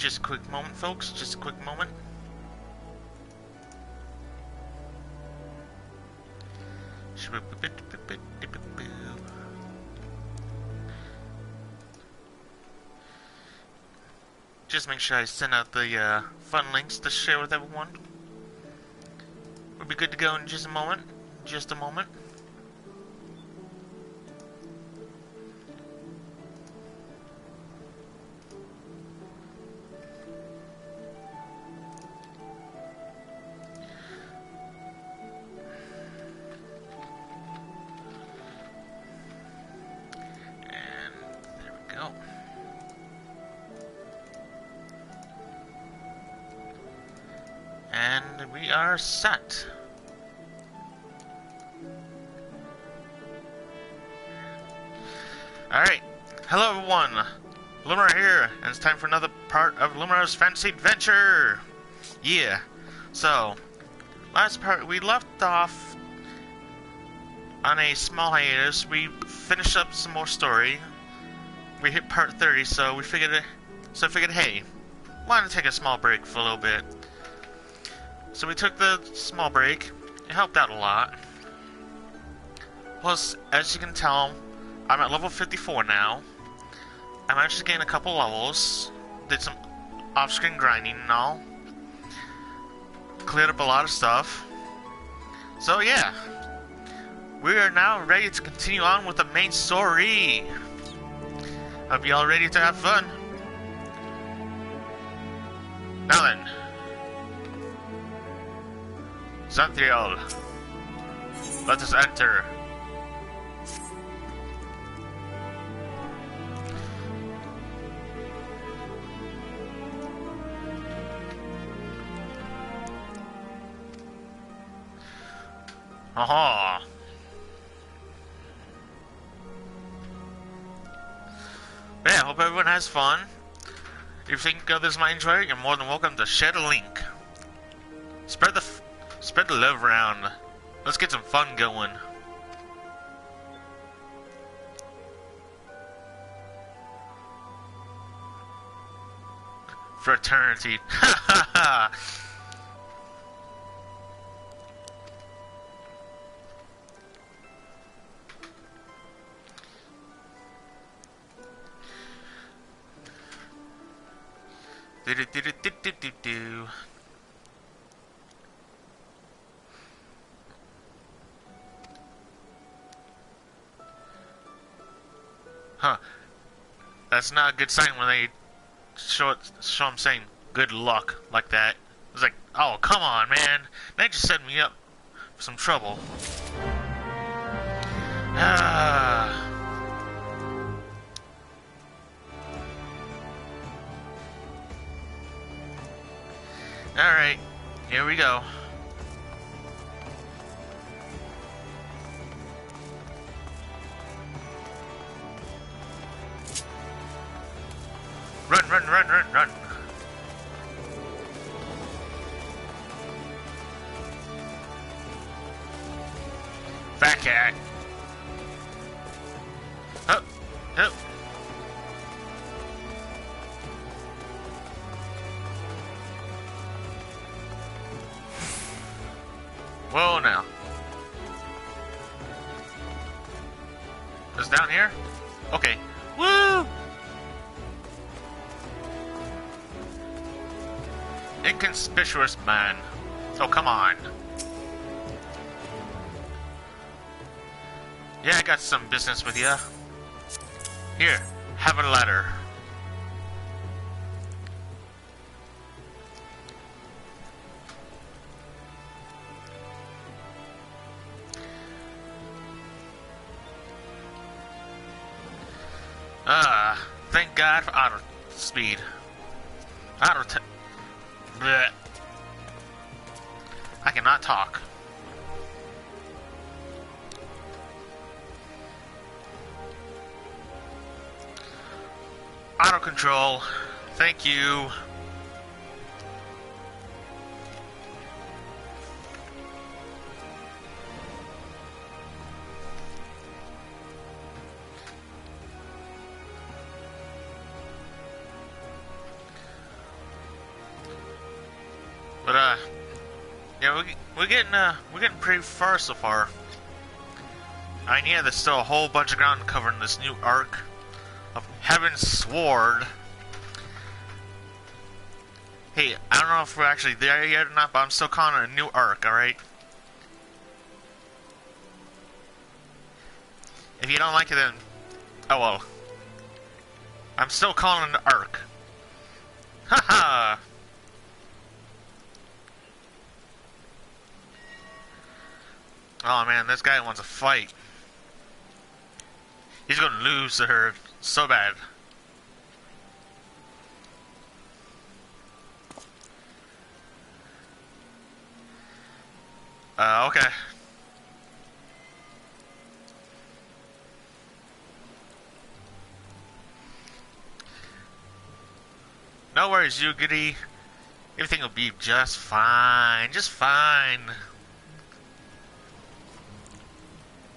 Just a quick moment, folks. Just a quick moment. Just make sure I send out the fun links to share with everyone. We'll be good to go in just a moment. Just a moment. And we are set. Alright, hello everyone, Luminar here, and it's time for another part of Luminar's Fantasy Adventure! Yeah, so, last part we left off on a small hiatus. We finished up some more story. We hit part 30, so we figured, hey, why not take a small break for a little bit? So we took the small break. It helped out a lot. Plus, as you can tell, I'm at level 54 now. I managed to gain a couple levels. Did some off-screen grinding and all. Cleared up a lot of stuff. So yeah. We are now ready to continue on with the main story. Hope you all ready to have fun. Now then. Zanthiel, let us enter. Aha! Yeah, hope everyone has fun. If you think others might enjoy it, you're more than welcome to share the link. Spread the love around. Let's get some fun going. Fraternity. Ha ha ha! Do. Huh. That's not a good sign when they show them saying good luck like that. It's like, oh, come on, man. That just set me up for some trouble. Ah. Alright, here we go. Run, run, run, run, run. Fat cat. Up, up. Whoa, now. Is it down here? Okay. Woo! Inconspicuous man. Oh, come on. Yeah, I got some business with ya. Here, have a letter. Thank God for auto speed. Blech. I cannot talk. Auto control. Thank you. But yeah, we're getting pretty far so far. I mean, yeah, there's still a whole bunch of ground to cover in this new arc of Heaven's Sword. Hey, I don't know if we're actually there yet or not, but I'm still calling it a new arc, alright? If you don't like it, then... oh well. I'm still calling it an arc. Haha! Oh man, this guy wants a fight. He's gonna lose to her so bad. Okay. No worries, Yugiri. Everything will be just fine. Just fine.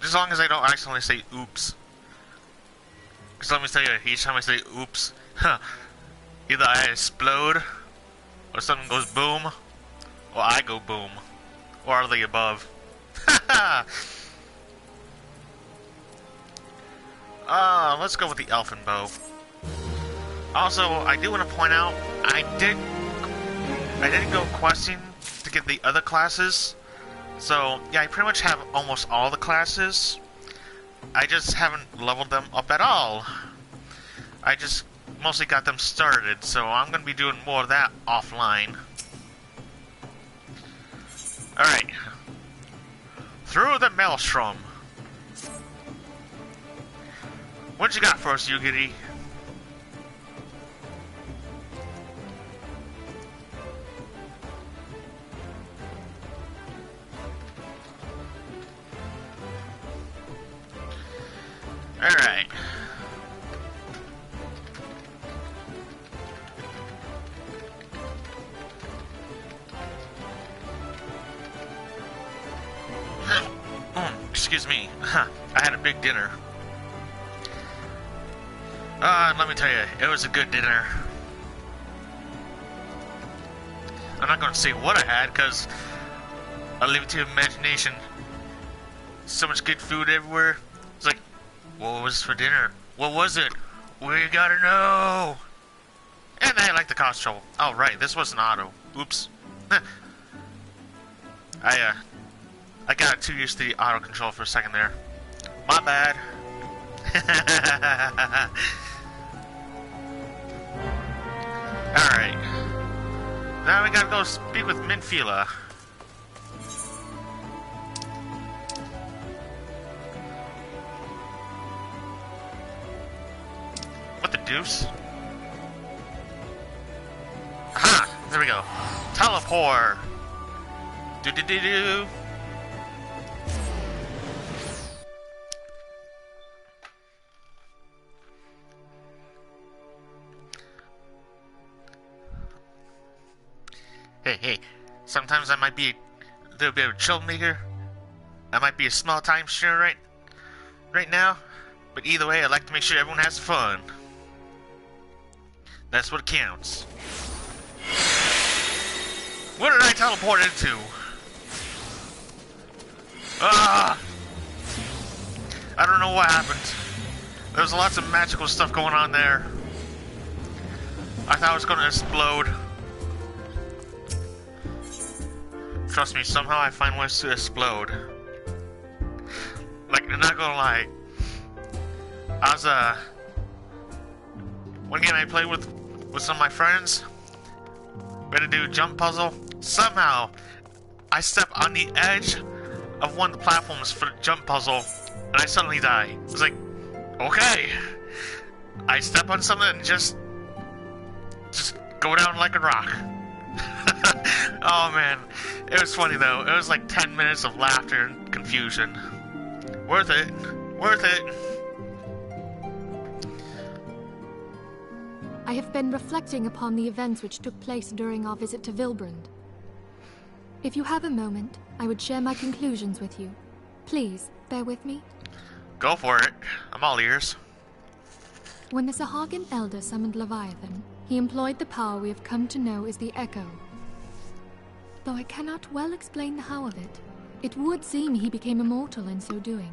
Just as long as I don't accidentally say oops. Because let me tell you, each time I say oops, either I explode, or something goes boom, or I go boom. Or are they above? Let's go with the elfin bow. Also, I do want to point out, I didn't go questing to get the other classes. So, yeah, I pretty much have almost all the classes. I just haven't leveled them up at all. I just mostly got them started, so I'm going to be doing more of that offline. Alright. Through the Maelstrom. What you got for us, Yugiri? Alright. Excuse me. I had a big dinner. Let me tell you, it was a good dinner. I'm not gonna say what I had, because I'll leave it to your imagination. So much good food everywhere. It's like, what was for dinner? What was it? We gotta know! And I like the cost trouble. Oh, right, this was an auto. Oops. I got too used to the auto control for a second there. My bad. Alright. Now we gotta go speak with Minfila. What the deuce? Aha! There we go. Teleport! Do-do-do-do! Hey, sometimes I might be a little bit of a troublemaker. I might be a small time sharer right now. But either way, I like to make sure everyone has fun. That's what counts. What did I teleport into? Ah! I don't know what happened. There was lots of magical stuff going on there. I thought it was going to explode. Trust me, somehow I find ways to explode. Like, I'm not gonna lie. I was, one game I played with some of my friends. We had to do a jump puzzle. Somehow, I stepped on the edge of one of the platforms for the jump puzzle, and I suddenly die. I was like, okay. I step on something and just go down like a rock. Oh man, it was funny though. It was like 10 minutes of laughter and confusion. Worth it. Worth it. I have been reflecting upon the events which took place during our visit to Vilbrand. If you have a moment, I would share my conclusions with you. Please, bear with me. Go for it. I'm all ears. When the Sahagin Elder summoned Leviathan, he employed the power we have come to know as the Echo. though I cannot well explain the how of it. It would seem he became immortal in so doing.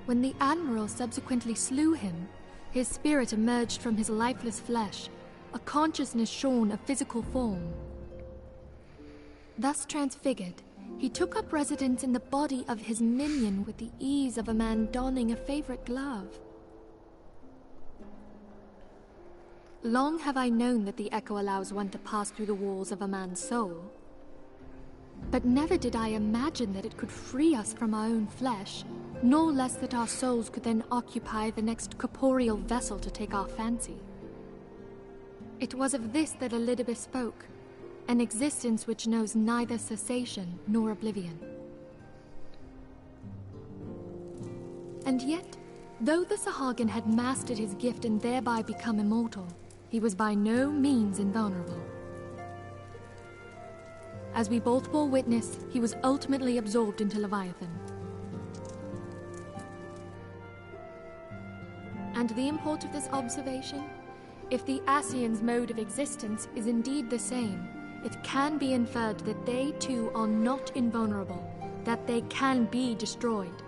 When the Admiral subsequently slew him, his spirit emerged from his lifeless flesh, a consciousness shorn of physical form. Thus transfigured, he took up residence in the body of his minion with the ease of a man donning a favorite glove. Long have I known that the echo allows one to pass through the walls of a man's soul. But never did I imagine that it could free us from our own flesh, nor less that our souls could then occupy the next corporeal vessel to take our fancy. It was of this that Elidibus spoke, an existence which knows neither cessation nor oblivion. And yet, though the Sahagin had mastered his gift and thereby become immortal, he was by no means invulnerable. As we both bore witness, he was ultimately absorbed into Leviathan. And the import of this observation? If the Ascians' mode of existence is indeed the same, it can be inferred that they too are not invulnerable, that they can be destroyed.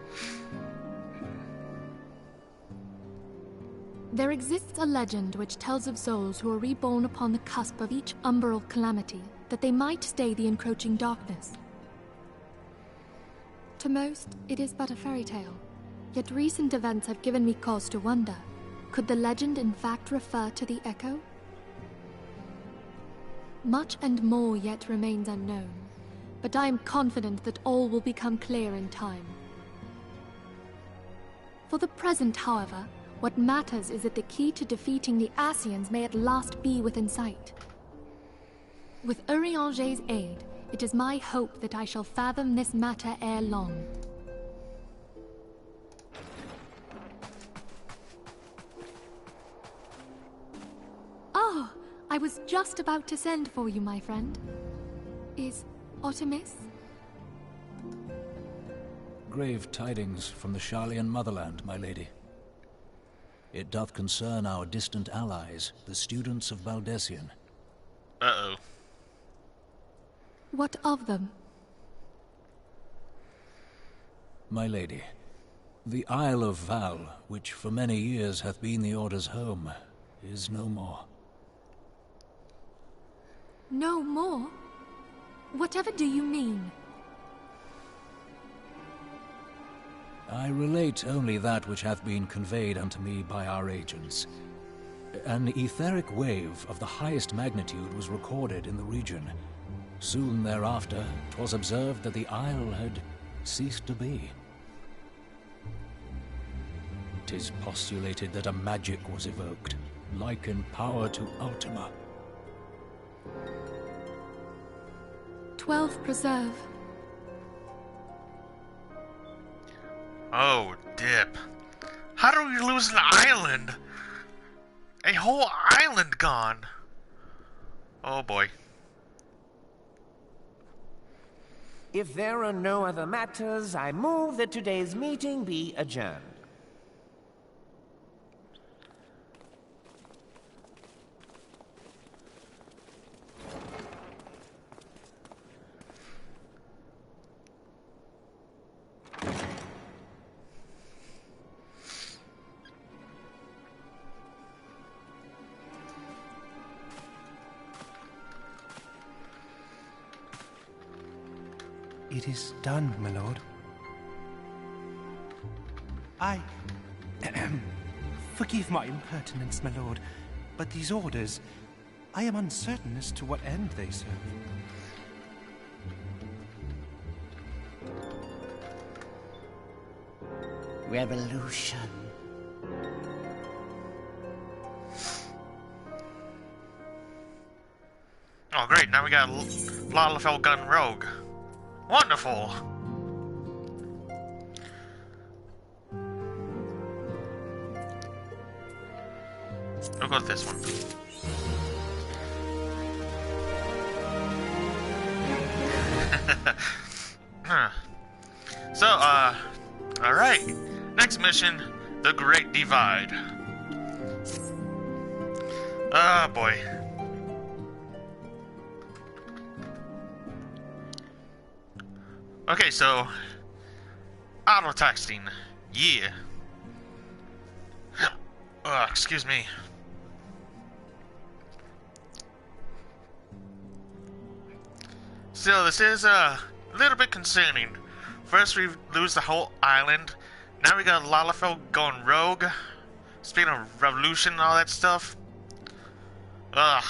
There exists a legend which tells of souls who are reborn upon the cusp of each umbral calamity, that they might stay the encroaching darkness. To most, it is but a fairy tale, yet recent events have given me cause to wonder, could the legend in fact refer to the echo? Much and more yet remains unknown, but I am confident that all will become clear in time. For the present, however, what matters is that the key to defeating the Ascians may at last be within sight. With Urianger's aid, it is my hope that I shall fathom this matter ere long. Oh, I was just about to send for you, my friend. Is Artemis? Grave tidings from the Sharlayan motherland, my lady. It doth concern our distant allies, the students of Baldessian. Uh-oh. What of them? My lady, the Isle of Val, which for many years hath been the Order's home, is no more. No more? Whatever do you mean? I relate only that which hath been conveyed unto me by our agents. An etheric wave of the highest magnitude was recorded in the region. Soon thereafter, 'twas observed that the isle had ceased to be. 'Tis postulated that a magic was evoked, like in power to Ultima. 12 preserve. Oh, dip. How do we lose an island? A whole island gone. Oh boy. If there are no other matters, I move that today's meeting be adjourned. It is done, my lord. Forgive my impertinence, my lord, but these orders, I am uncertain as to what end they serve. Revolution. Oh great, now we got Lalafell Gun Rogue. Wonderful! We'll go with this one. So, alright. Next mission, the Great Divide. Ah, boy. Okay, so auto texting. Yeah. Excuse me. Still, this is a little bit concerning. First, we lose the whole island. Now we got Lalafell going rogue. Speaking of revolution and all that stuff. Ugh.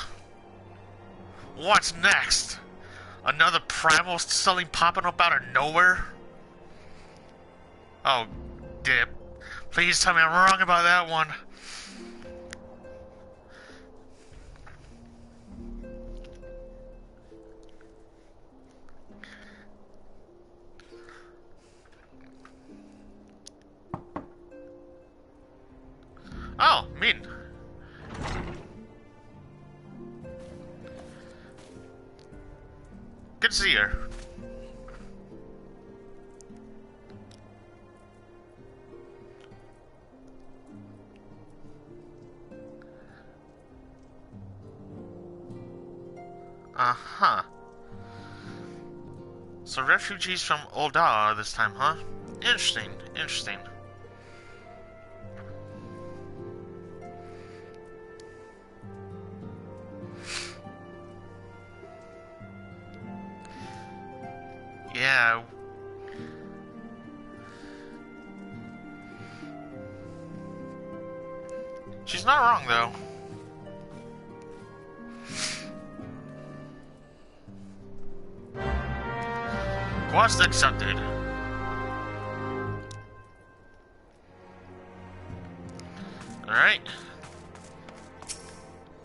What's next? Another primal suddenly popping up out of nowhere? Oh, dip. Please tell me I'm wrong about that one. Oh, Min. Good to see you. Uh-huh. So refugees from Oldar this time, huh? Interesting, interesting. Yeah. She's not wrong, though. Quest accepted. Alright.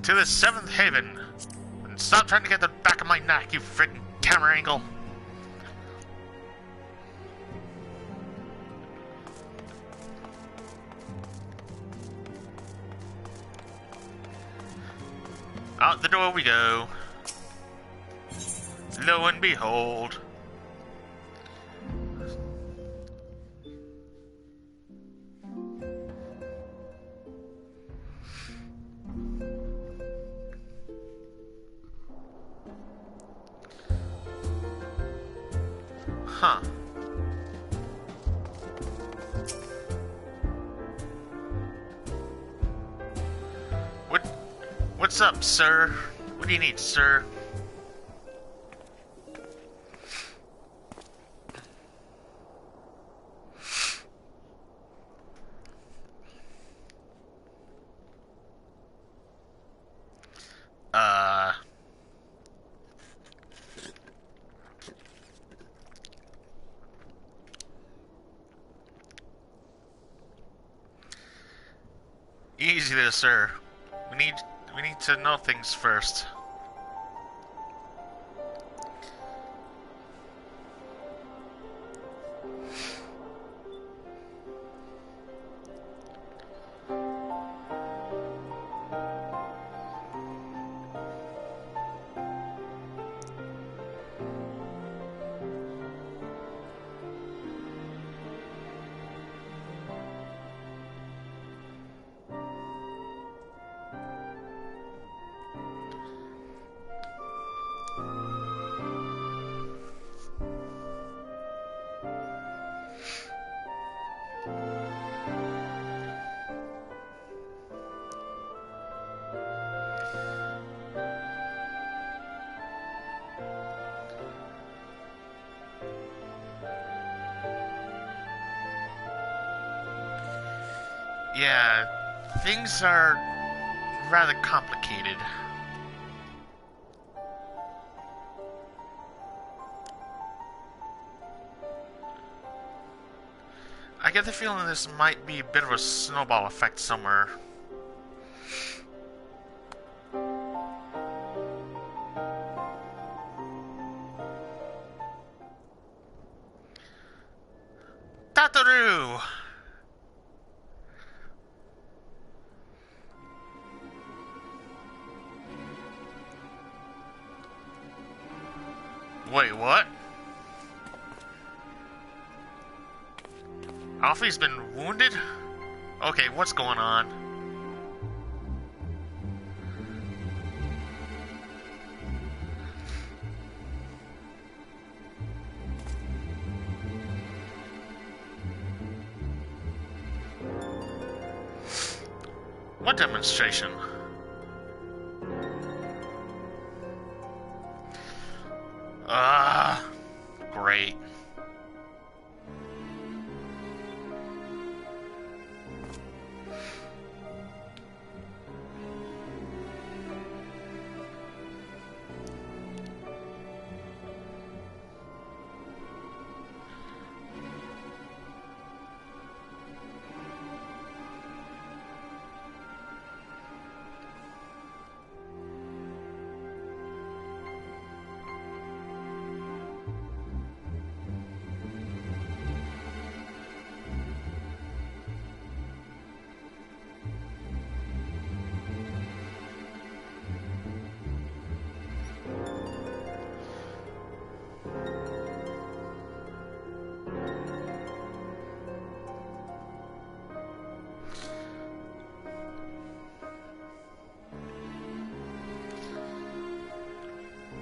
To the 7th Haven. And stop trying to get the back of my neck, you freaking camera angle. Out the door we go. Lo and behold. Huh. What's up, sir? What do you need, sir? Easy there, sir. We need to know things first. Yeah, things are rather complicated. I get the feeling this might be a bit of a snowball effect somewhere. Tataru! Wait, what? Alfie's been wounded? Okay, what's going on? What demonstration? Ah, great.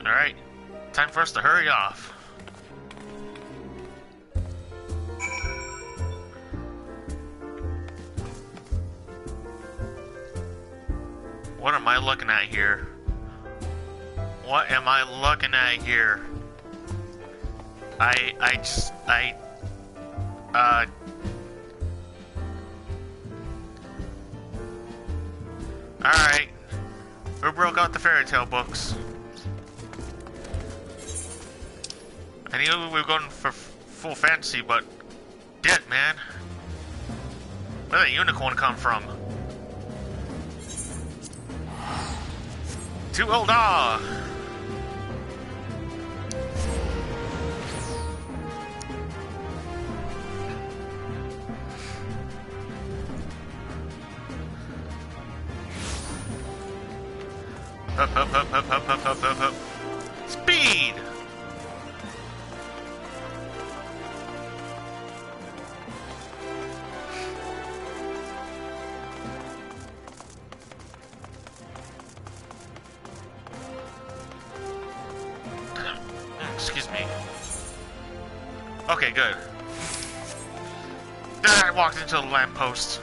Alright, time for us to hurry off. What am I looking at here? What am I looking at here? Alright. We broke out the fairy tale books. I knew we were going for full fantasy, but... Shit, man. Where did that unicorn come from? Too old, ah! Up, up, up, up, up, up, up, up, up. Speed! Excuse me. Okay, good. I walked into the lamppost.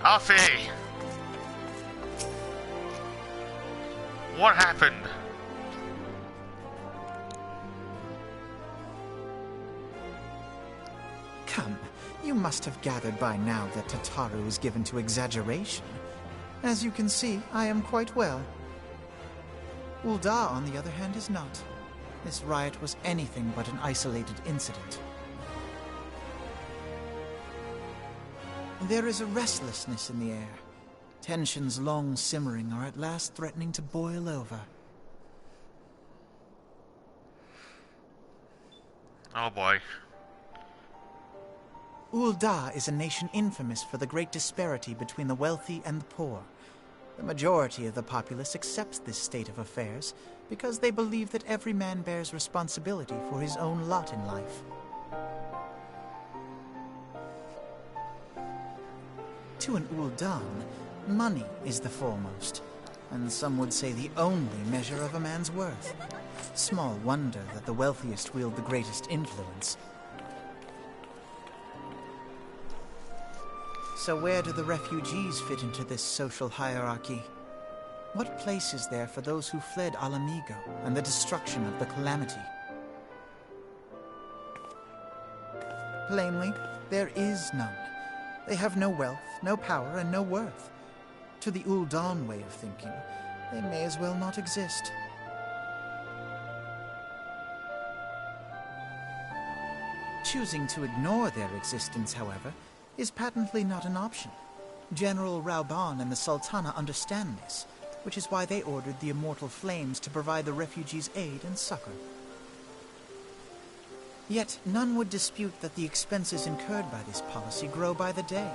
Alfie! What happened? Come, you must have gathered by now that Tataru is given to exaggeration. As you can see, I am quite well. Ul'dah, on the other hand, is not. This riot was anything but an isolated incident. There is a restlessness in the air. Tensions long simmering are at last threatening to boil over. Oh boy. Ul'dah is a nation infamous for the great disparity between the wealthy and the poor. The majority of the populace accepts this state of affairs because they believe that every man bears responsibility for his own lot in life. To an Ul'dan, money is the foremost, and some would say the only measure of a man's worth. Small wonder that the wealthiest wield the greatest influence. So where do the refugees fit into this social hierarchy? What place is there for those who fled Alamigo and the destruction of the Calamity? Plainly, there is none. They have no wealth, no power, and no worth. To the Ul'dan way of thinking, they may as well not exist. Choosing to ignore their existence, however, is patently not an option. General Rauban and the Sultana understand this, which is why they ordered the Immortal Flames to provide the refugees aid and succor. Yet none would dispute that the expenses incurred by this policy grow by the day,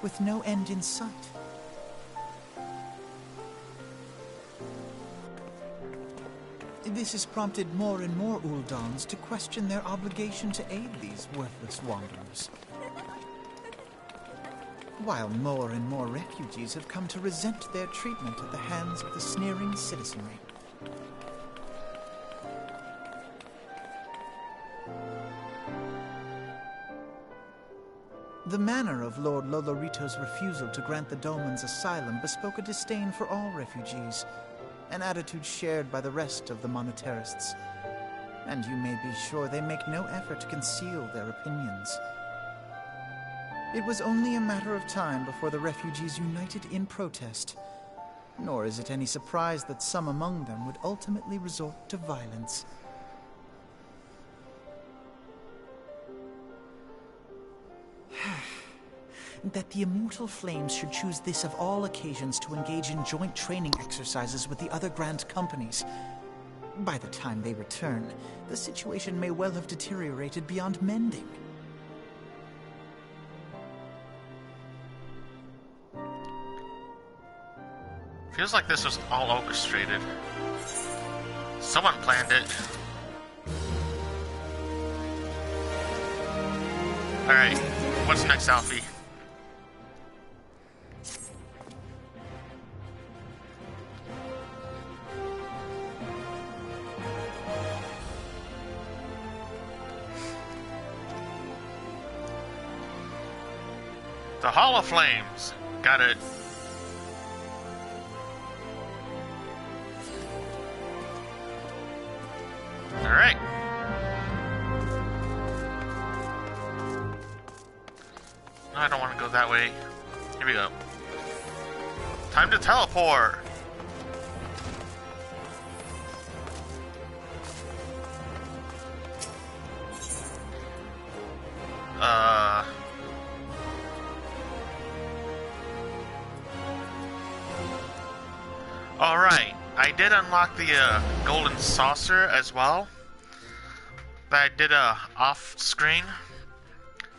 with no end in sight. This has prompted more and more Ul'dans to question their obligation to aid these worthless wanderers. While more and more refugees have come to resent their treatment at the hands of the sneering citizenry. The manner of Lord Lolorito's refusal to grant the Dolmens asylum bespoke a disdain for all refugees, an attitude shared by the rest of the monetarists. And you may be sure they make no effort to conceal their opinions. It was only a matter of time before the refugees united in protest, nor is it any surprise that some among them would ultimately resort to violence. That the Immortal Flames should choose this of all occasions to engage in joint training exercises with the other Grand Companies. By the time they return, the situation may well have deteriorated beyond mending. Feels like this was all orchestrated. Someone planned it. Alright, what's next, Alfie? The Hall of Flames. Got it. Alright. No, I don't want to go that way. Here we go. Time to teleport! Alright, I did unlock the golden saucer as well. That I did off screen.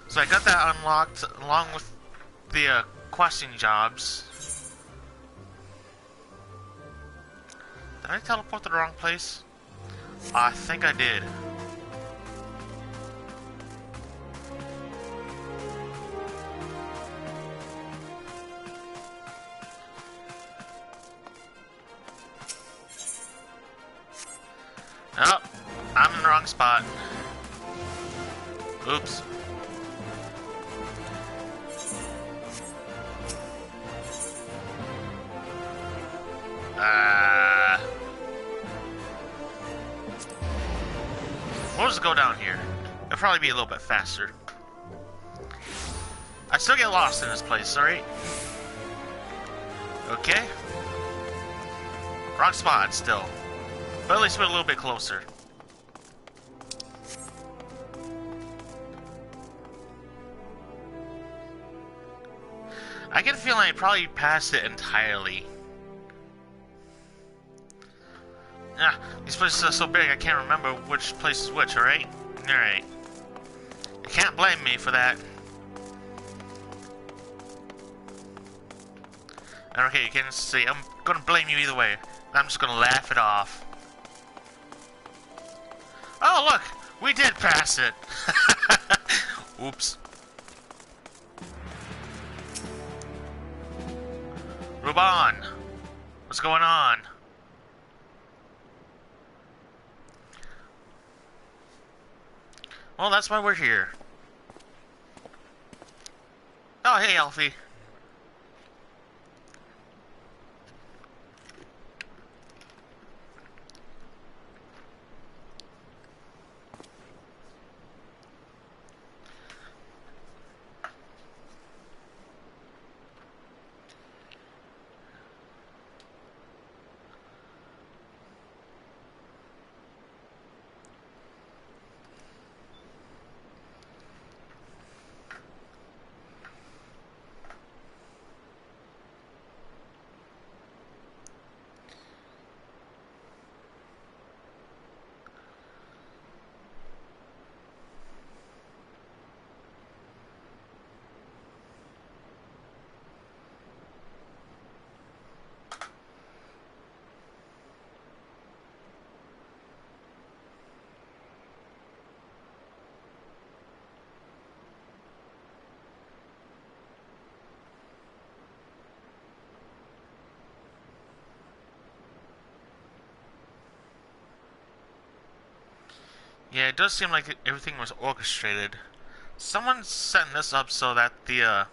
So I got that unlocked along with the questing jobs. Did I teleport to the wrong place? I think I did. Oh, I'm in the wrong spot. Oops. We'll just go down here. It'll probably be a little bit faster. I still get lost in this place, alright? Okay. Wrong spot still. But at least we're a little bit closer. I get a feeling I probably passed it entirely. Ah, these places are so big I can't remember which place is which, alright? Alright. You can't blame me for that. Okay, you can see, I'm gonna blame you either way. I'm just gonna laugh it off. Oh, look! We did pass it! Oops. Ruban! What's going on? Well, that's why we're here. Oh, hey, Alfie. Yeah, it does seem like everything was orchestrated. Someone's setting this up so that the,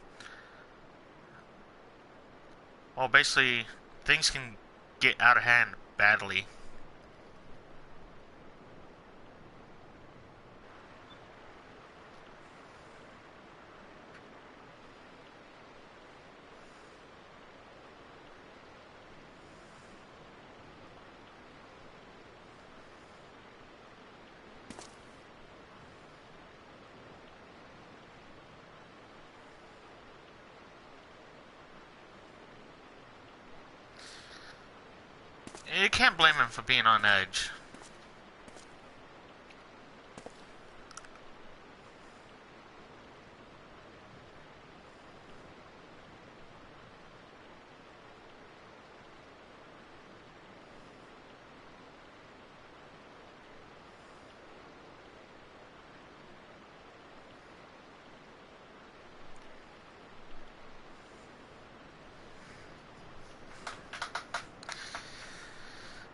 well, basically, things can get out of hand badly. You can't blame him for being on edge.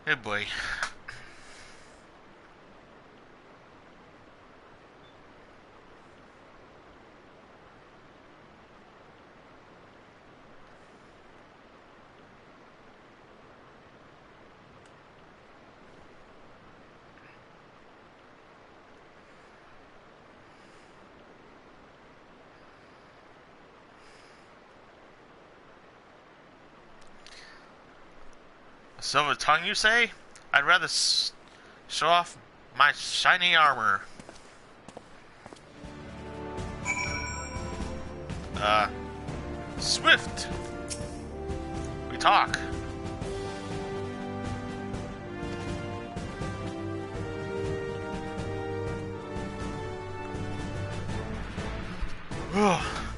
Good boy. Silver tongue, you say? I'd rather show off my shiny armor. Swift. We talk.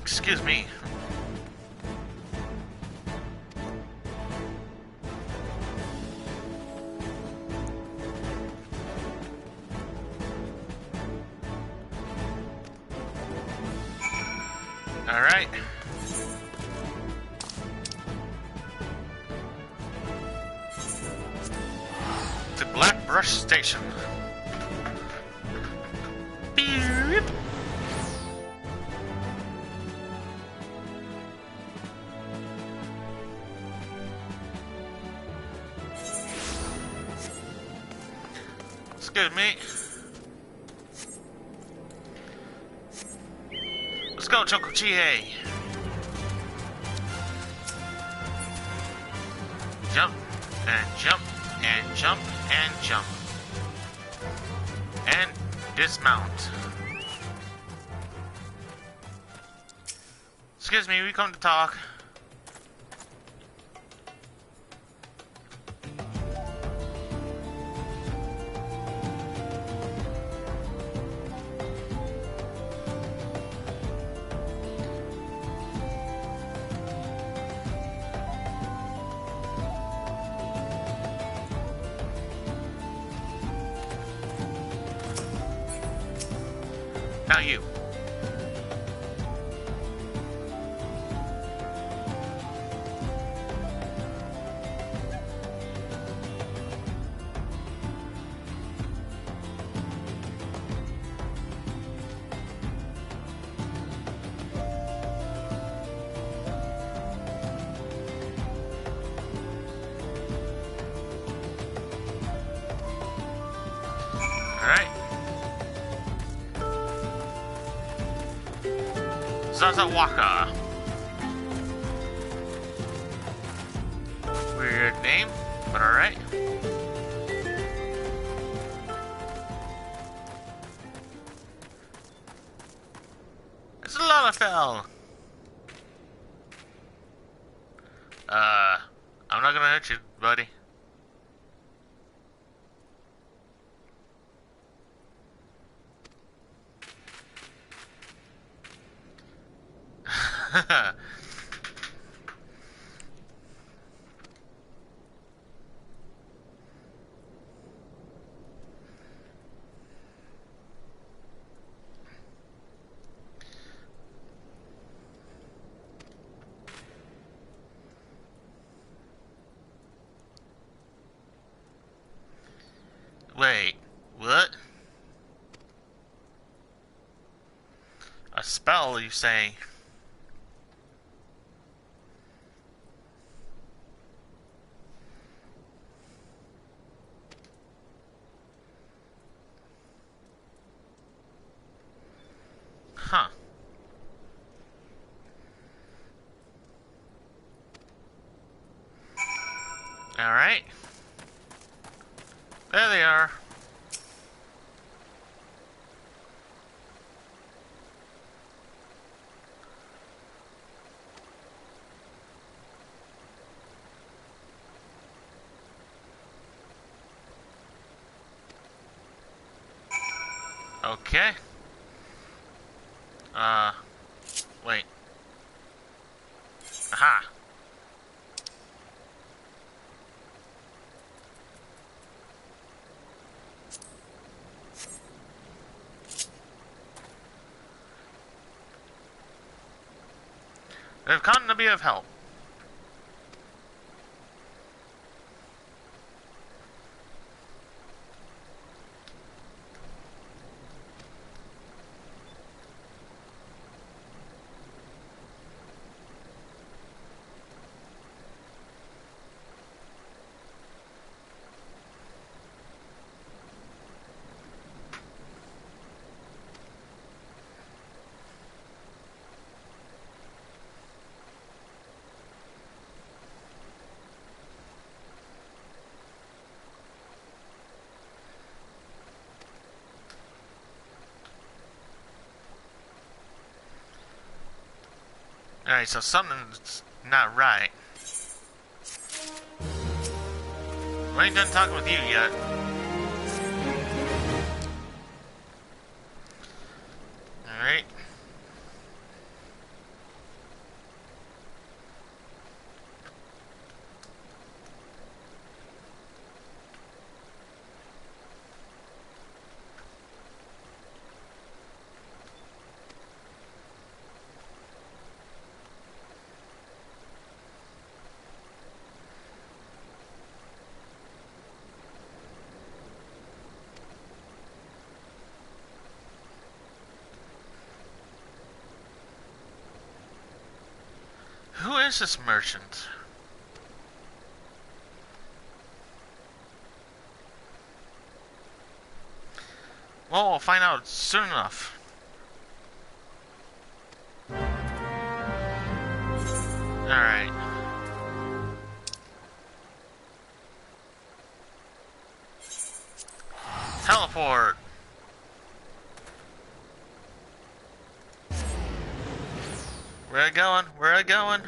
Excuse me. All right. To Black Brush Station. Beep. Excuse me. Let's go, Chocochie. Jump, and jump, and jump, and jump. And dismount. Excuse me, we come to talk. Now you. Alright. Zazawaka. Weird name, but alright. It's a Lalafell. I'm not gonna hurt you, buddy. Wait, what? you say? Huh. Alright. There they are. Okay. Wait. Aha. They've come to be of help. Alright, so something's not right. I ain't done talking with you yet. Alright. Who is this merchant? Well, we'll find out soon enough. Alright. Teleport! Where I going? Where I going?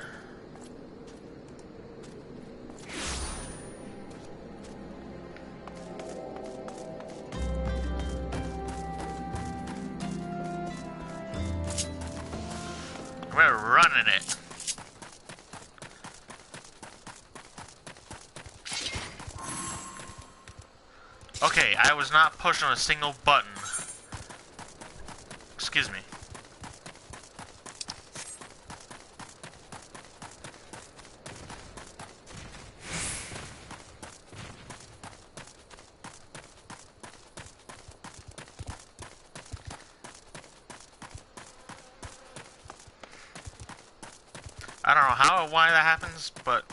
We're running it. Okay, I was not pushing a single button. Excuse me. I don't know how or why that happens, but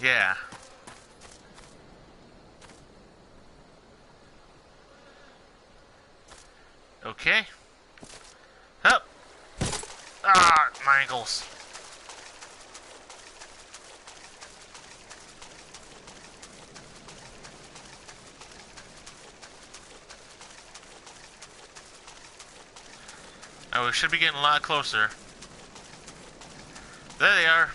yeah. Okay. Up. Ah, my ankles. Oh, we should be getting a lot closer. There they are.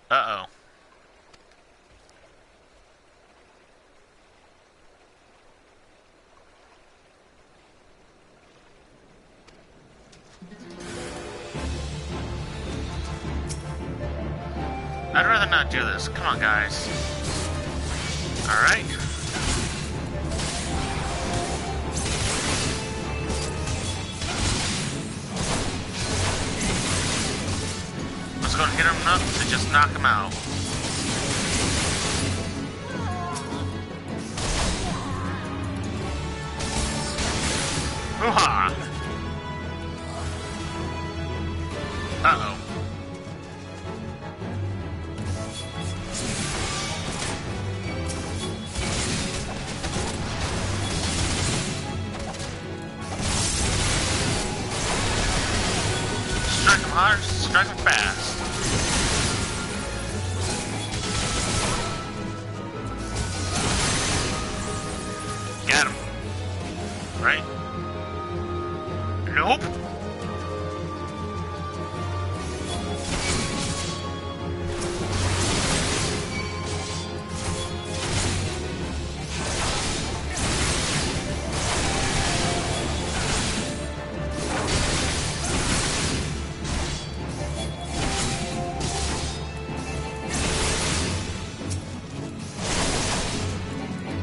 Uh-oh. I'd rather not do this. Come on, guys. Alright. Let's go and hit him enough to just knock him out. Hoo-ha! Uh-oh. Strike him hard, strike him fast. Got him. Right? Nope.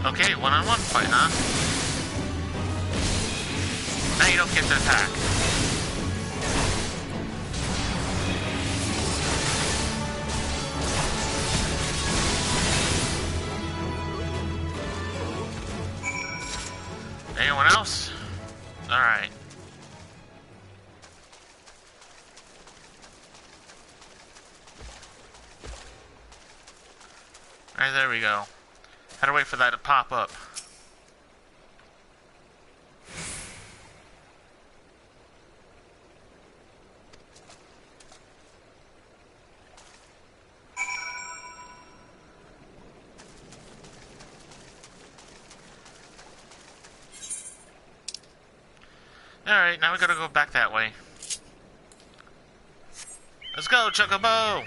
Okay, one-on-one fight, huh? Now you don't get to attack. Anyone else? Alright. Alright, there we go. Had to wait for that to pop up. Alright, now we gotta go back that way. Let's go, Chocobo!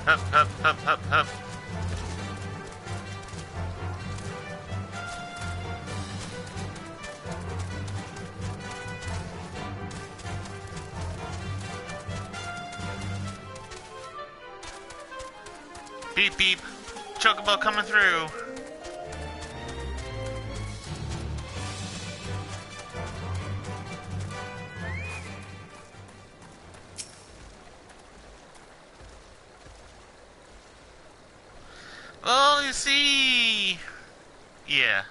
Hup, hup, hup, hup, hup. Beep, beep. Chocobo coming through. Oh, you see. Yeah.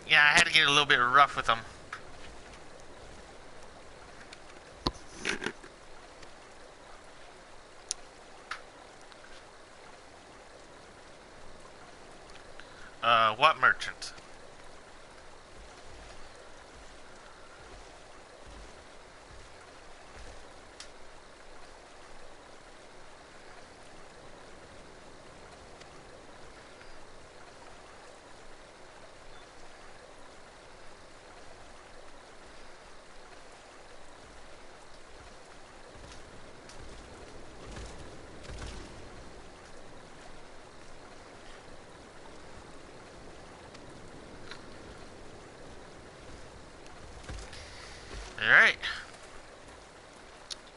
Yeah, I had to get a little bit rough with them. What merchant? Alright.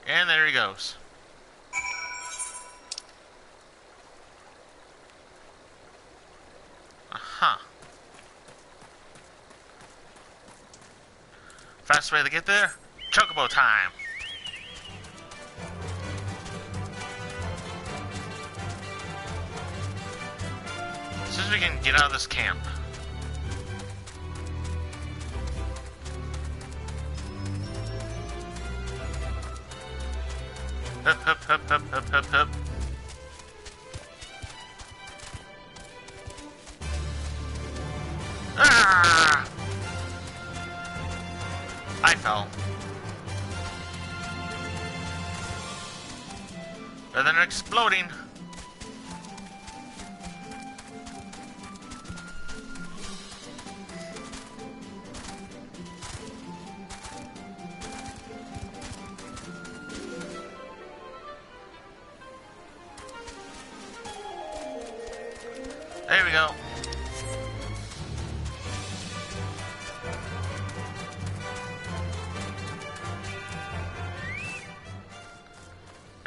And there he goes. Aha. Fast way to get there? Chocobo time. As soon as we can get out of this camp. Hup, hup, hup, hup, hup, hup, hup. Ah! I fell. Better than exploding. There we go.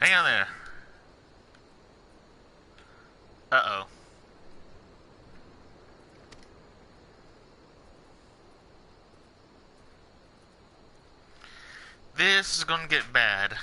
Hang on there. Uh-oh. This is gonna get bad.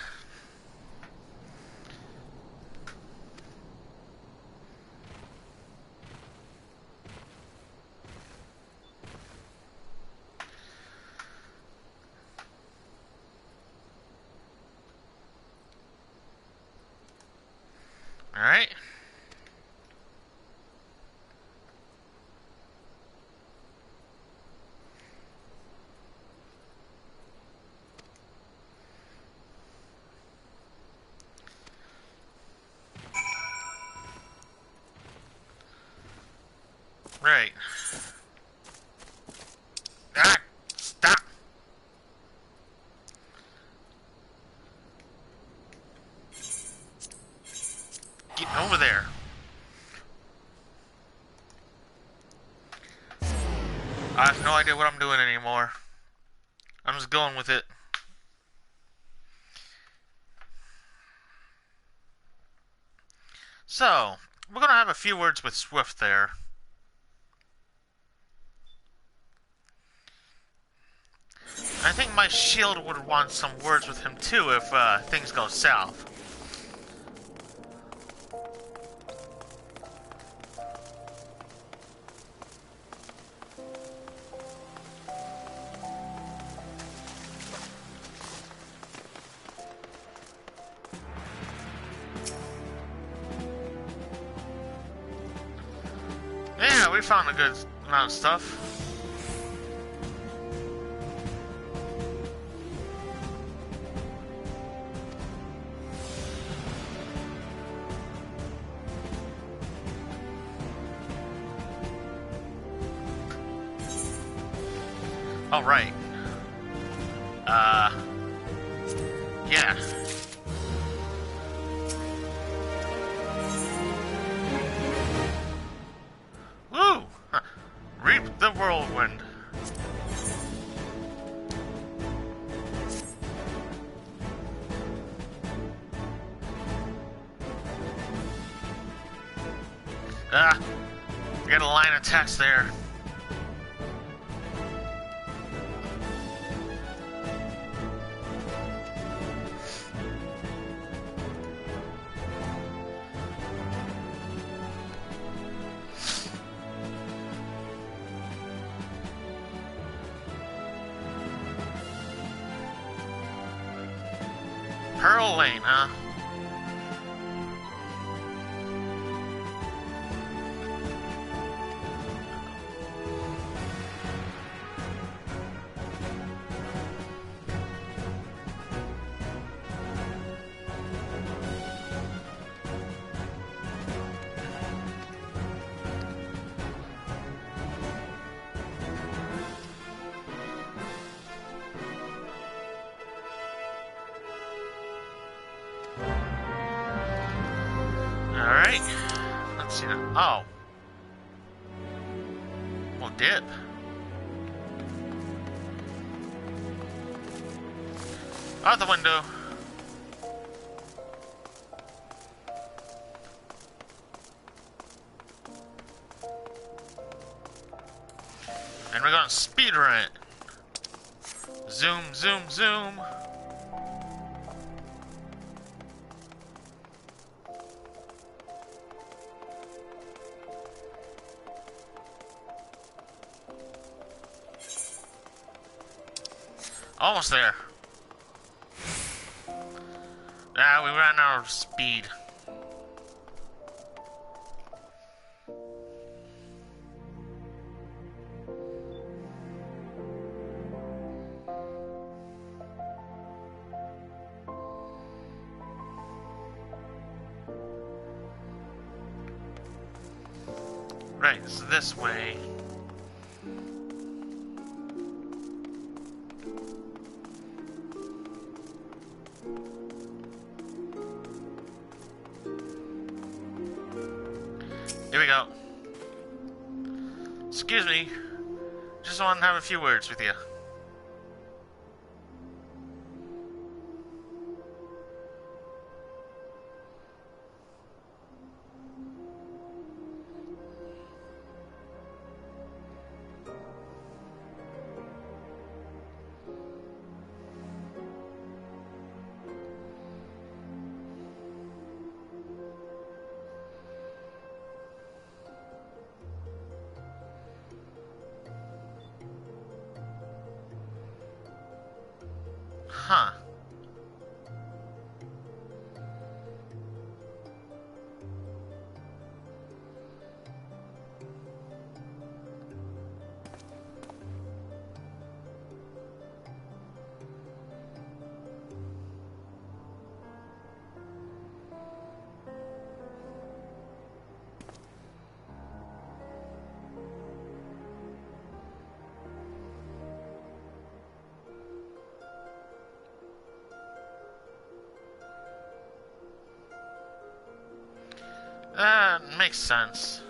Right. Ah! Stop! Get over there. I have no idea what I'm doing anymore. I'm just going with it. So, we're gonna have a few words with Swift there. I think my shield would want some words with him too if things go south. Yeah, we found a good amount of stuff. All right. Yeah. Woo! Reap the whirlwind. We got a line of text there. Pearl Lane, huh? Alright. Let's see now. Oh. Well, dip. Out the window. And we're gonna speedrun it. Zoom, zoom, zoom. Almost there. Ah, we ran out of speed. Right, it's this way. Here we go. Excuse me. Just want to have a few words with you. Huh. Makes sense.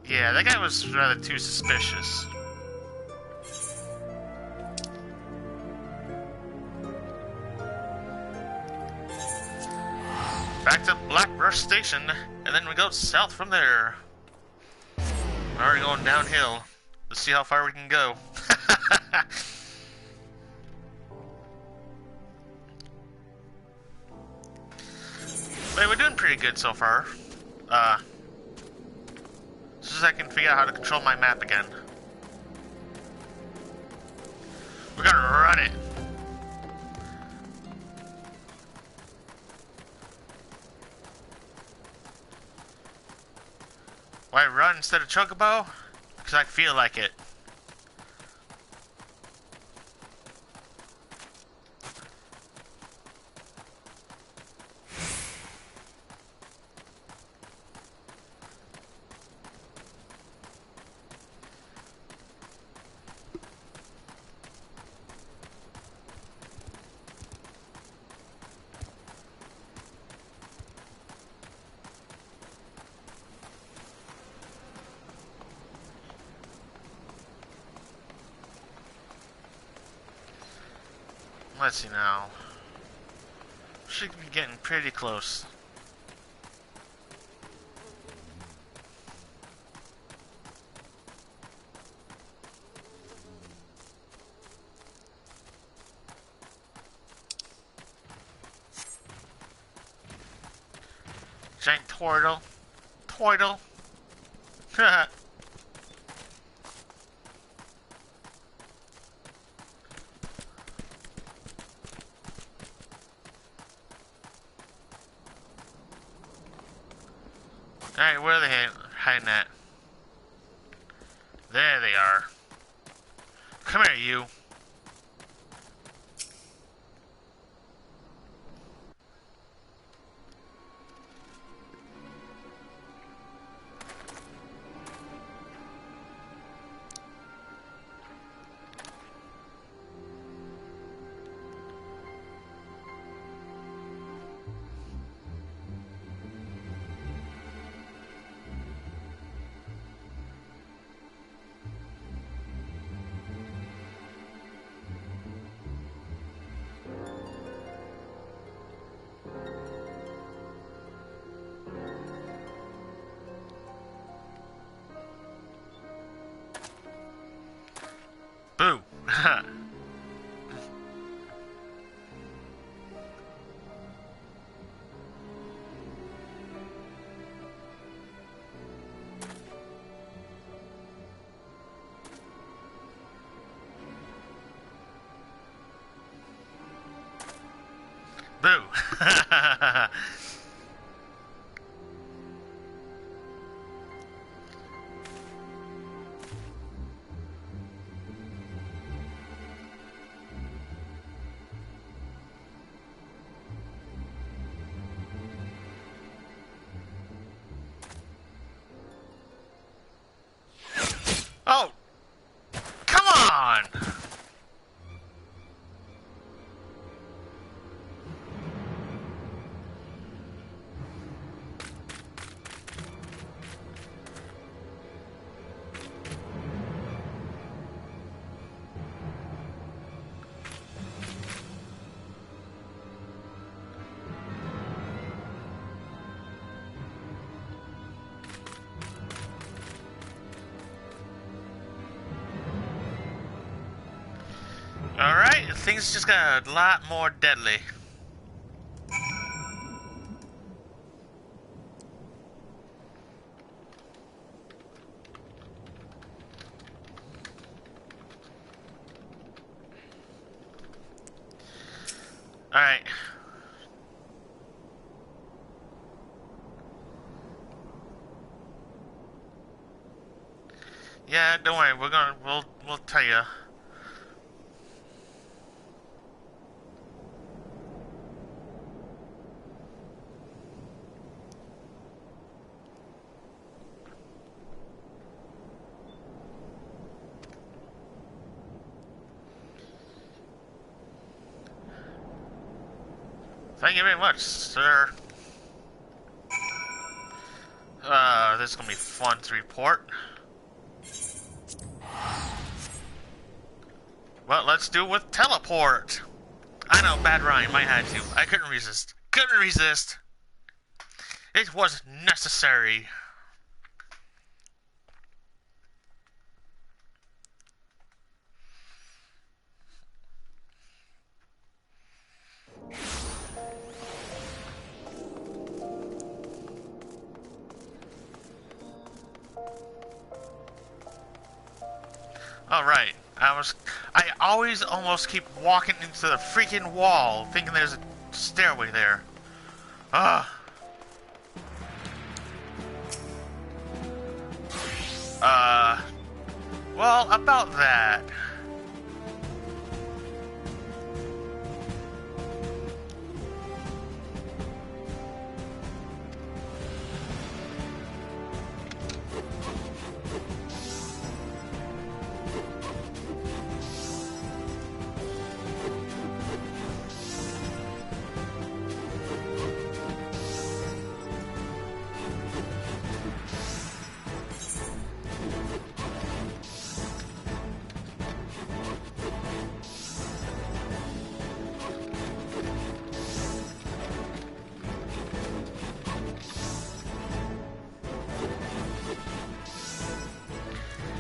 Yeah, that guy was rather too suspicious. Back to Blackbrush Station, and then we go south from there. We're already going downhill. Let's see how far we can go. But we're doing pretty good so far. Just as I can figure out how to control my map again. We're gonna run it. Why run instead of Chocobo? Because I feel like it. Let's see now. Should be getting pretty close. Giant turtle. Turtle. Alright, where are they hiding at? There they are. Come here, you. Boo! Boo! Oh! Come on! Alright, things just got a lot more deadly. Alright. Yeah, don't worry. We'll tell you. Thank you very much, sir. This is gonna be fun to report. Well, let's do it with teleport. I know, bad rhyme. I had to. I couldn't resist. Couldn't resist. It was necessary. Alright, I always almost keep walking into the freaking wall, thinking there's a stairway there. Ugh. Well, about that.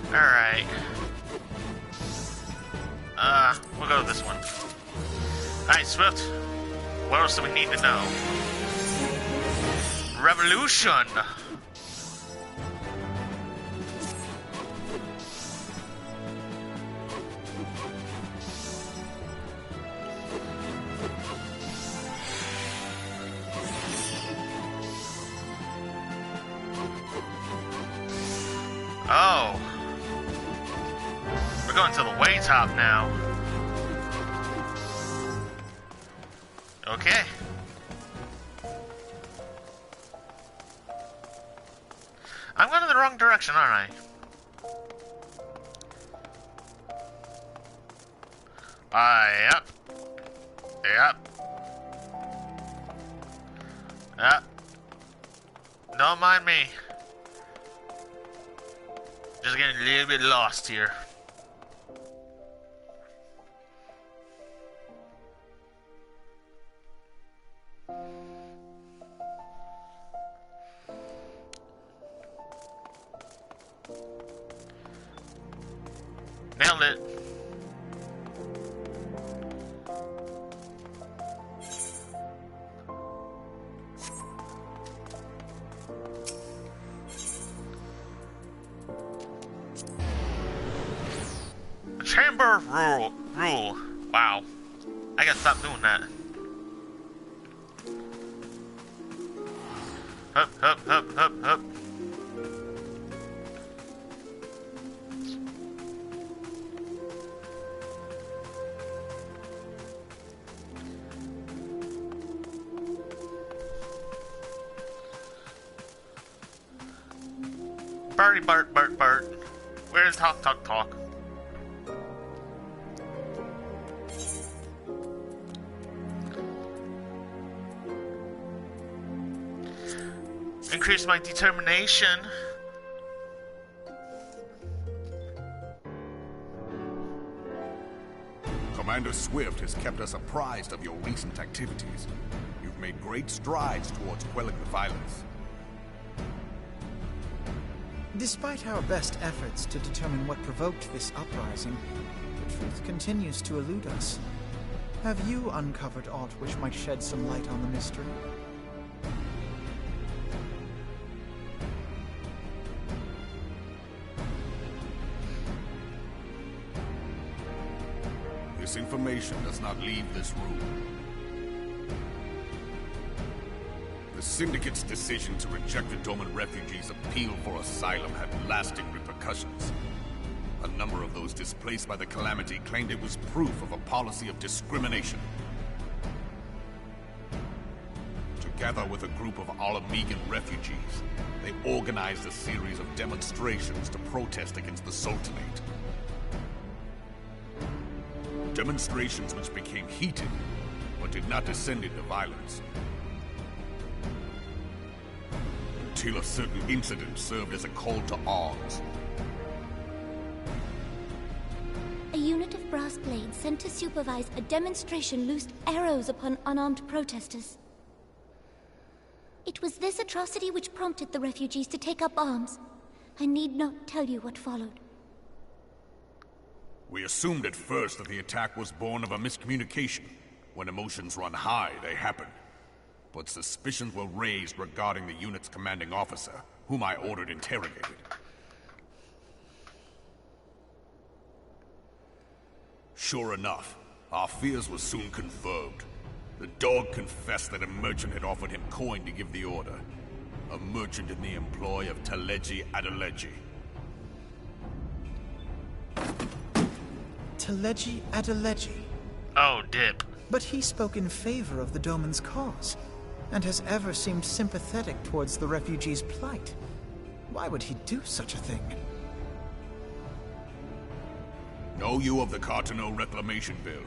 Alright. We'll go with this one. Alright, Swift. What else do we need to know? Revolution! Oh. We're going to the way top now. Okay. I'm going in the wrong direction, aren't I? Yep. Yep. Yep. Don't mind me. Just getting a little bit lost here. Nailed it. The chamber rule. Wow. I gotta stop doing that. Hup, hup, hup, hup, hup. Barty Bart Bart Bart. Where's Talk Talk Talk? Increase my determination. Commander Swift has kept us apprised of your recent activities. You've made great strides towards quelling the violence. Despite our best efforts to determine what provoked this uprising, the truth continues to elude us. Have you uncovered aught which might shed some light on the mystery? This information does not leave this room. The Syndicate's decision to reject the Doman refugees' appeal for asylum had lasting repercussions. A number of those displaced by the Calamity claimed it was proof of a policy of discrimination. Together with a group of Alamegan refugees, they organized a series of demonstrations to protest against the Sultanate. Demonstrations which became heated, but did not descend into violence. Until a certain incident served as a call to arms. A unit of brass blades sent to supervise a demonstration loosed arrows upon unarmed protesters. It was this atrocity which prompted the refugees to take up arms. I need not tell you what followed. We assumed at first that the attack was born of a miscommunication. When emotions run high, they happen. But suspicions were raised regarding the unit's commanding officer, whom I ordered interrogated. Sure enough, our fears were soon confirmed. The dog confessed that a merchant had offered him coin to give the order. A merchant in the employ of Teleji Adeleji. Teleji Adeleji. Oh, dip. But he spoke in favor of the Doman's cause, and has ever seemed sympathetic towards the refugees' plight. Why would he do such a thing? Know you of the Cartano Reclamation Bill?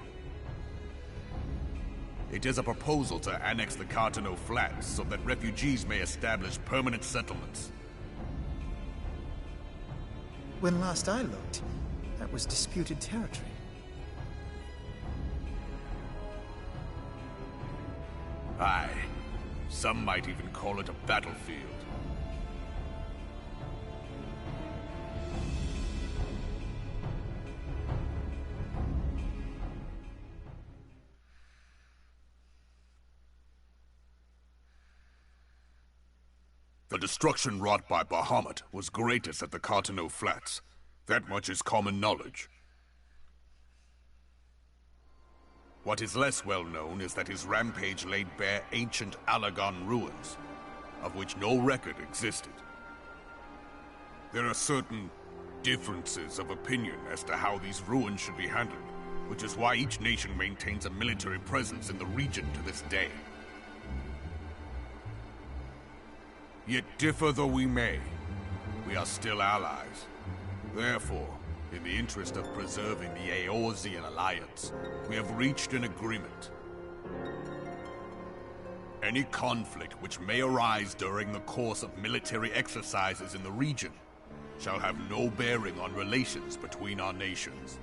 It is a proposal to annex the Cartano Flats so that refugees may establish permanent settlements. When last I looked, that was disputed territory. Aye. Some might even call it a battlefield. The destruction wrought by Bahamut was greatest at the Cartano Flats. That much is common knowledge. What is less well known is that his rampage laid bare ancient Alagon ruins, of which no record existed. There are certain differences of opinion as to how these ruins should be handled, which is why each nation maintains a military presence in the region to this day. Yet differ though we may, we are still allies. Therefore, in the interest of preserving the Eorzean alliance, we have reached an agreement. Any conflict which may arise during the course of military exercises in the region shall have no bearing on relations between our nations.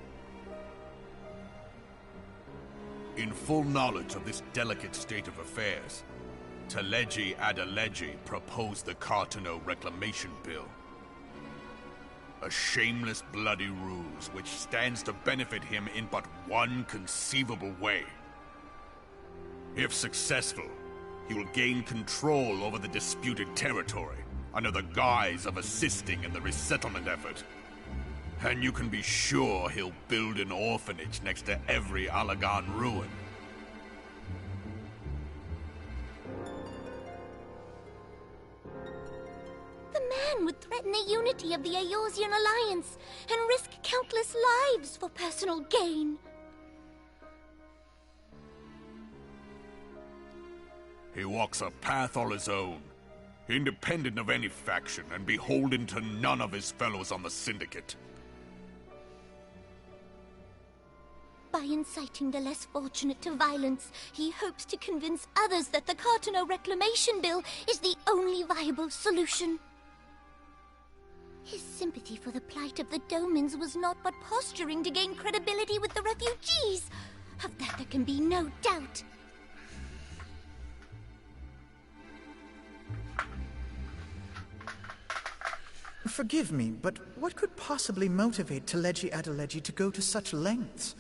In full knowledge of this delicate state of affairs, Teleji Adeleji proposed the Cartano Reclamation Bill. A shameless, bloody ruse which stands to benefit him in but one conceivable way. If successful, he will gain control over the disputed territory under the guise of assisting in the resettlement effort. And you can be sure he'll build an orphanage next to every Alagon ruin. The man would threaten the unity of the Eorzean alliance and risk countless lives for personal gain. He walks a path all his own, independent of any faction and beholden to none of his fellows on the Syndicate. By inciting the less fortunate to violence, he hopes to convince others that the Cartano Reclamation Bill is the only viable solution. His sympathy for the plight of the Domans was not but posturing to gain credibility with the refugees. Of that there can be no doubt. Forgive me, but what could possibly motivate Teleji Adeleji to go to such lengths?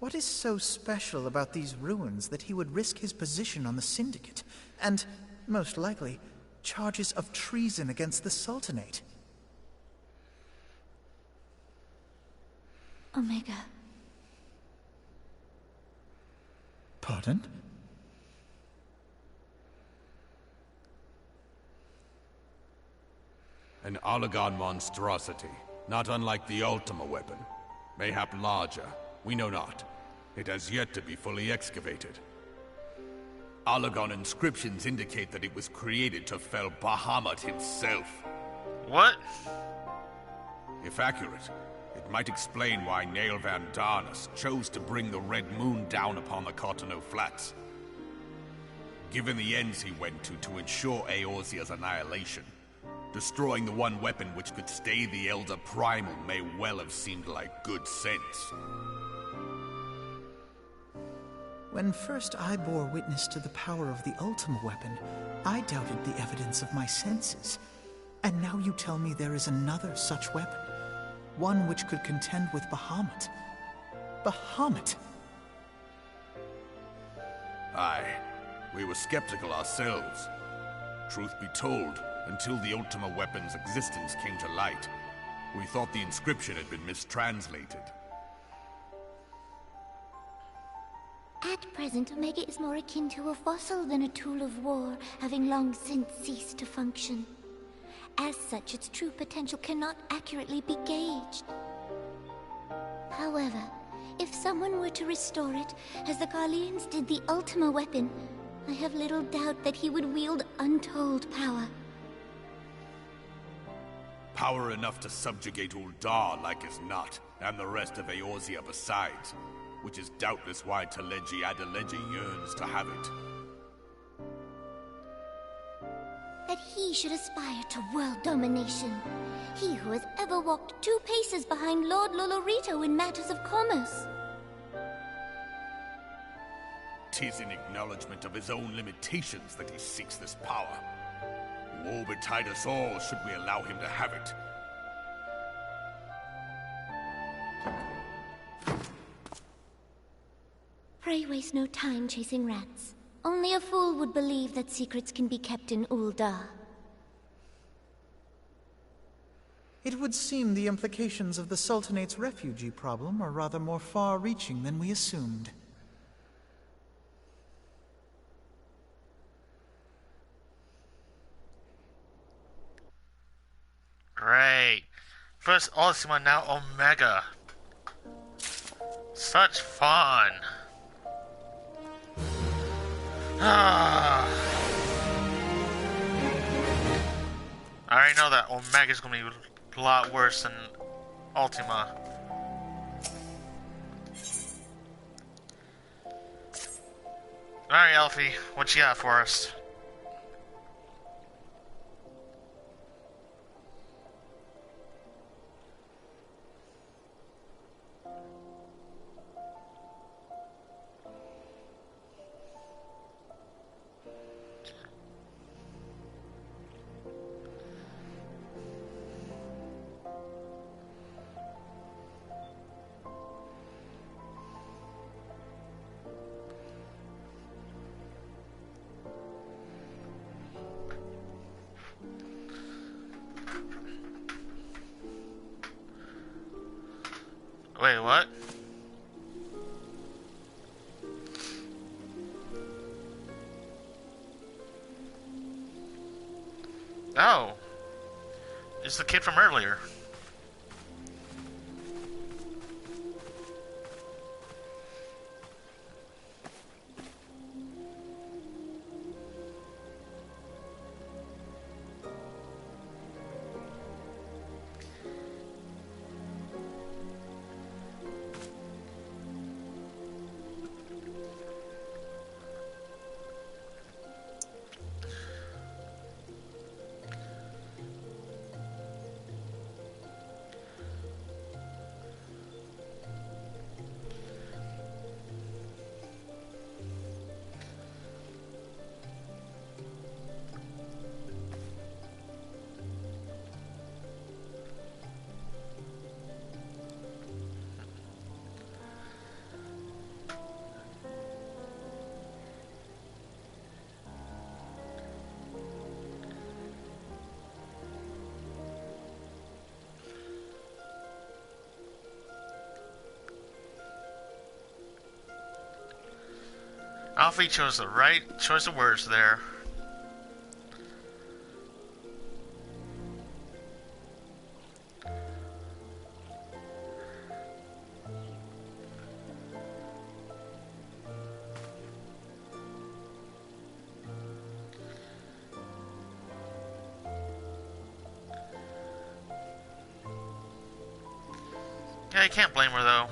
What is so special about these ruins that he would risk his position on the Syndicate, and, most likely, charges of treason against the Sultanate? Omega. Pardon? An Alagon monstrosity, Not unlike the Ultima weapon. Mayhap larger, we know not. It has yet to be fully excavated. Allagan inscriptions indicate that it was created to fell Bahamut himself. What? If accurate, it might explain why Nail Van Darnus chose to bring the Red Moon down upon the Cotonou Flats. Given the ends he went to ensure Eorzea's annihilation, destroying the one weapon which could stay the Elder Primal may well have seemed like good sense. When first I bore witness to the power of the Ultima weapon, I doubted the evidence of my senses. And now you tell me there is another such weapon. One which could contend with Bahamut. Bahamut! Aye, we were skeptical ourselves. Truth be told, until the Ultima weapon's existence came to light, we thought the inscription had been mistranslated. At present, Omega is more akin to a fossil than a tool of war, having long since ceased to function. As such, its true potential cannot accurately be gauged. However, if someone were to restore it, as the Garleans did the Ultima weapon, I have little doubt that he would wield untold power. Power enough to subjugate Uldar like as not, and the rest of Eorzea besides, which is doubtless why Teleji Adeleji yearns to have it. That he should aspire to world domination. He who has ever walked 2 paces behind Lord Lolorito in matters of commerce. 'Tis in acknowledgement of his own limitations that he seeks this power. Woe betide us all should we allow him to have it. Pray waste no time chasing rats. Only a fool would believe that secrets can be kept in Uldar. It would seem the implications of the Sultanate's refugee problem are rather more far-reaching than we assumed. Great. First Ultima, now Omega. Such fun. I already know that Omega's gonna be a lot worse than Ultima. Alright, Elfie, what you got for us? Wait, what? Oh. It's the kid from earlier. Alfie chose the right choice of words there. Yeah, I can't blame her though.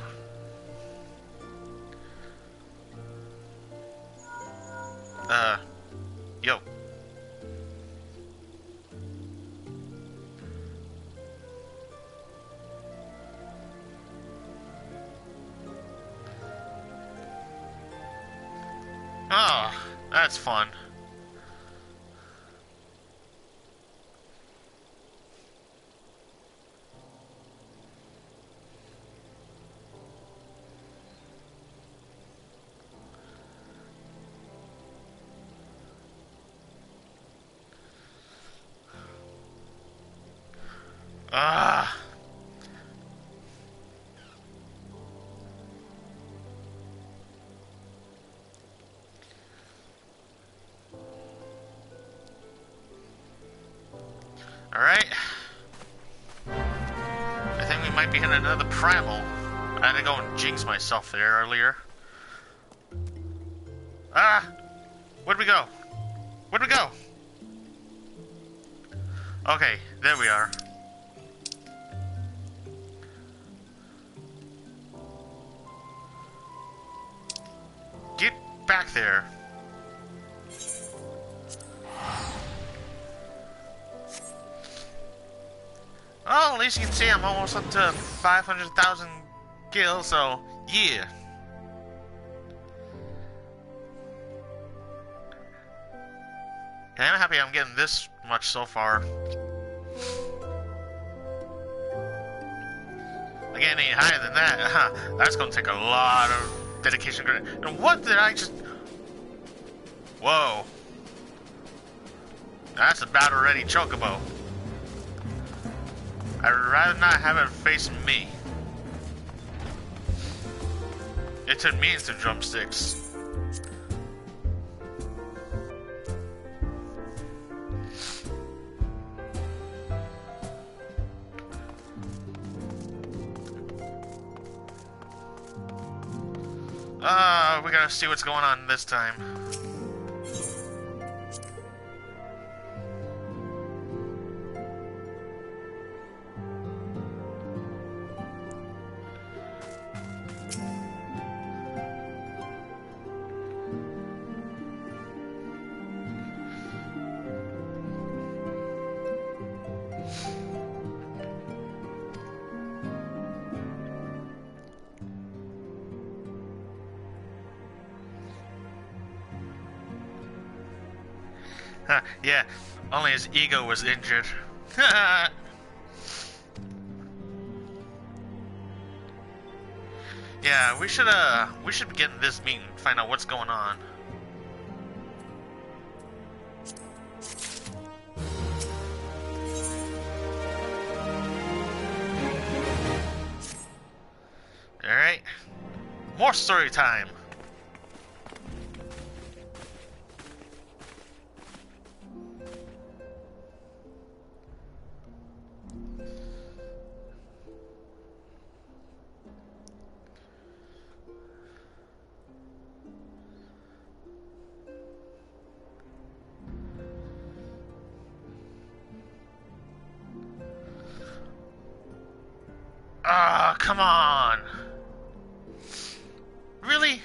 Yo. Oh, that's fun. Ah. Alright. I think we might be hitting another primal. I had to go and jinx myself there earlier. Ah! Where'd we go? Where'd we go? Okay, there we are. Get back there. Oh, at least you can see I'm almost up to 500,000 kills, so yeah. I'm happy I'm getting this much so far. Again, any higher than that, that's gonna take a lot of dedication. And what did I just... Whoa. That's a battle-ready chocobo. I'd rather not have it face me. It turned me into drumsticks. We gotta see what's going on this time. Yeah, only his ego was injured. Yeah, we should get in this meeting and find out what's going on. Alright. More story time. Ah, come on! Really?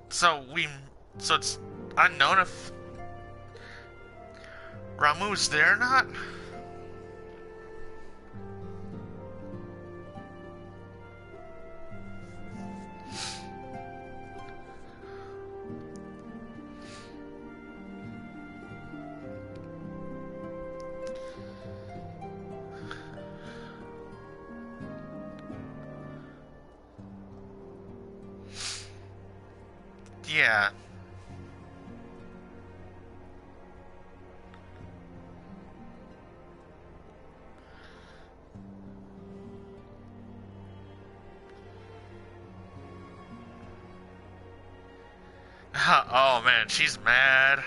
So it's unknown if Ramuh's there or not? Yeah. Oh man, she's mad.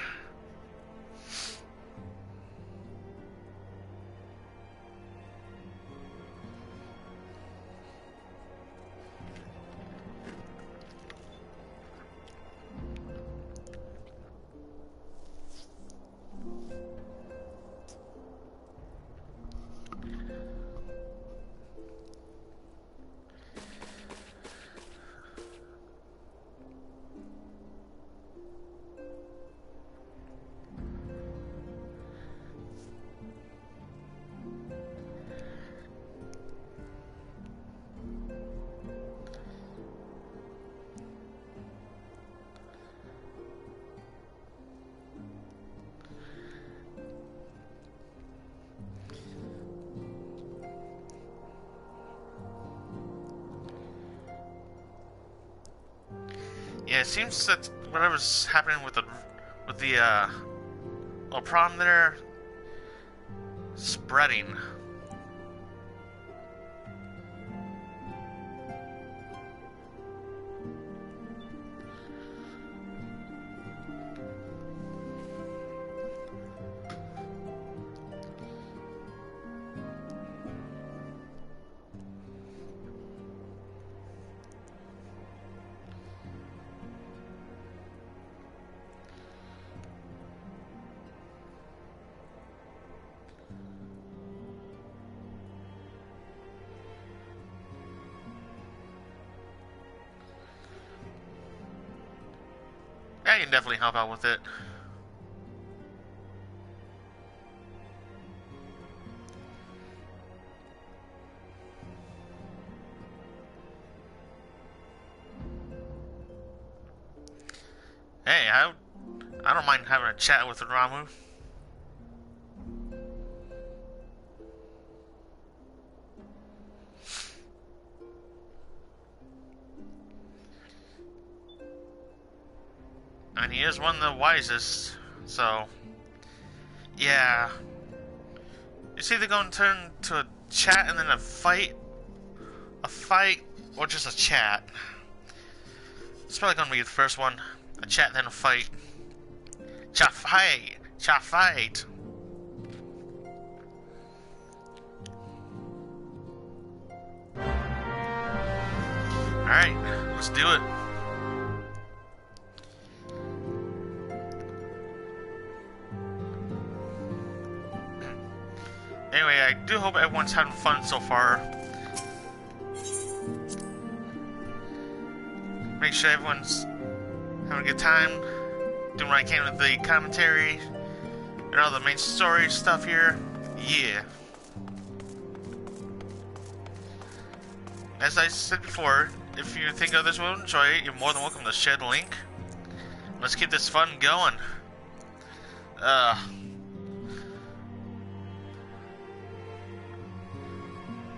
Yeah, it seems that whatever's happening with the little problem there, spreading. I can definitely help out with it. Hey, I don't mind having a chat with Ramu. And he is one of the wisest, so yeah. It's either going to turn to a chat and then a fight, or just a chat. It's probably going to be the first one, a chat then a fight. Chat fight, chat fight. All right, let's do it. Anyway, I do hope everyone's having fun so far. Make sure everyone's having a good time, doing what I can with the commentary and all the main story stuff here. Yeah. As I said before, if you think others will enjoy it, you're more than welcome to share the link. Let's keep this fun going.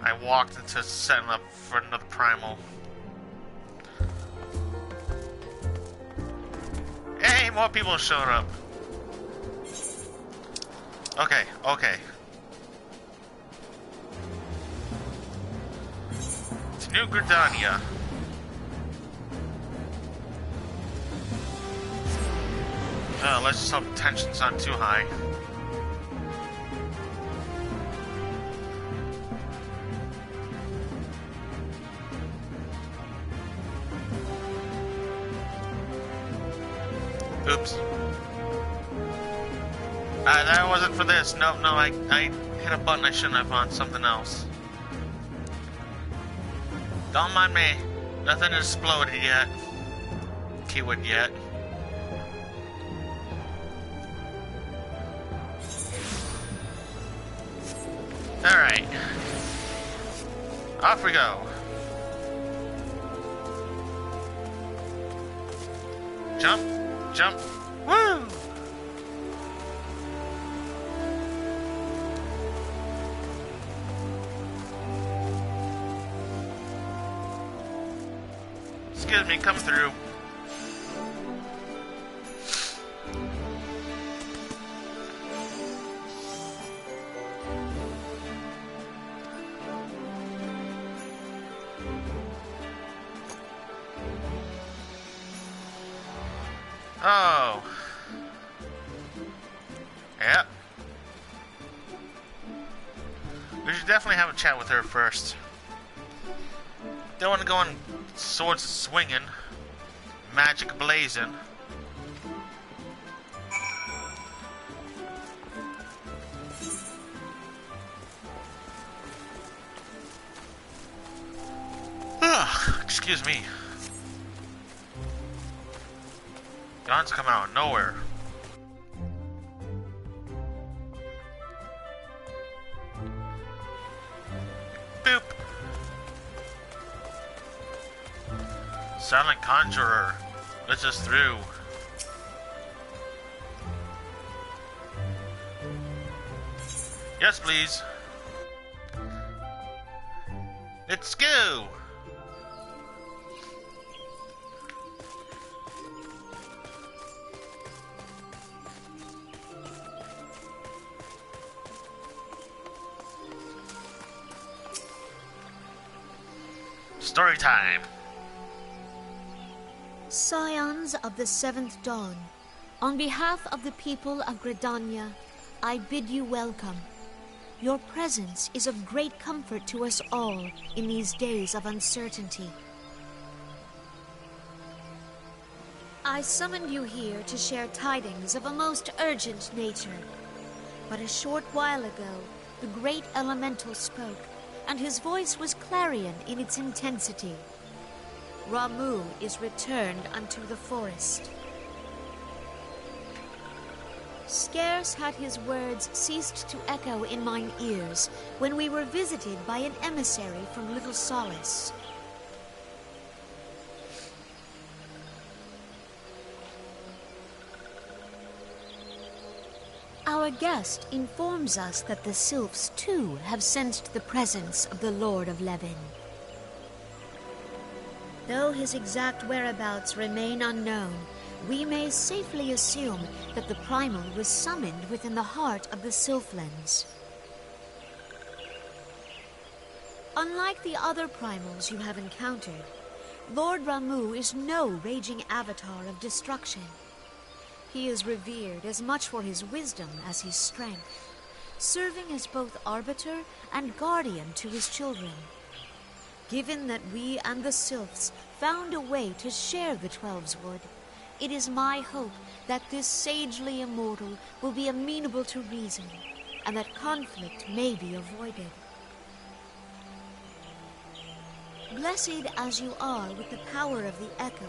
I walked into setting up for another primal. Hey, more people are showing up. Okay, okay. It's New Gridania. Let's just hope tension's not too high. Oops. That wasn't for this. No, I hit a button I shouldn't have on something else. Don't mind me. Nothing exploded yet. Keyword yet. Alright. Off we go. Jump. Jump. Woo! Excuse me, come through. Oh. Yep. We should definitely have a chat with her first. Don't want to go on swords swinging, magic blazing. Ugh, excuse me. Guns come out of nowhere. Boop. Silent Conjurer. Let's us through. Yes, please. Let's go. Story time. Scions of the Seventh Dawn, on behalf of the people of Gridania, I bid you welcome. Your presence is of great comfort to us all in these days of uncertainty. I summoned you here to share tidings of a most urgent nature. But a short while ago, the great elemental spoke, and his voice was clarion in its intensity. Ramuh is returned unto the forest. Scarce had his words ceased to echo in mine ears when we were visited by an emissary from Little Solace. Our guest informs us that the sylphs, too, have sensed the presence of the Lord of Levin. Though his exact whereabouts remain unknown, we may safely assume that the primal was summoned within the heart of the Sylphlands. Unlike the other primals you have encountered, Lord Ramuh is no raging avatar of destruction. He is revered as much for his wisdom as his strength, serving as both arbiter and guardian to his children. Given that we and the Sylphs found a way to share the Twelveswood, it is my hope that this sagely immortal will be amenable to reason, and that conflict may be avoided. Blessed as you are with the power of the Echo,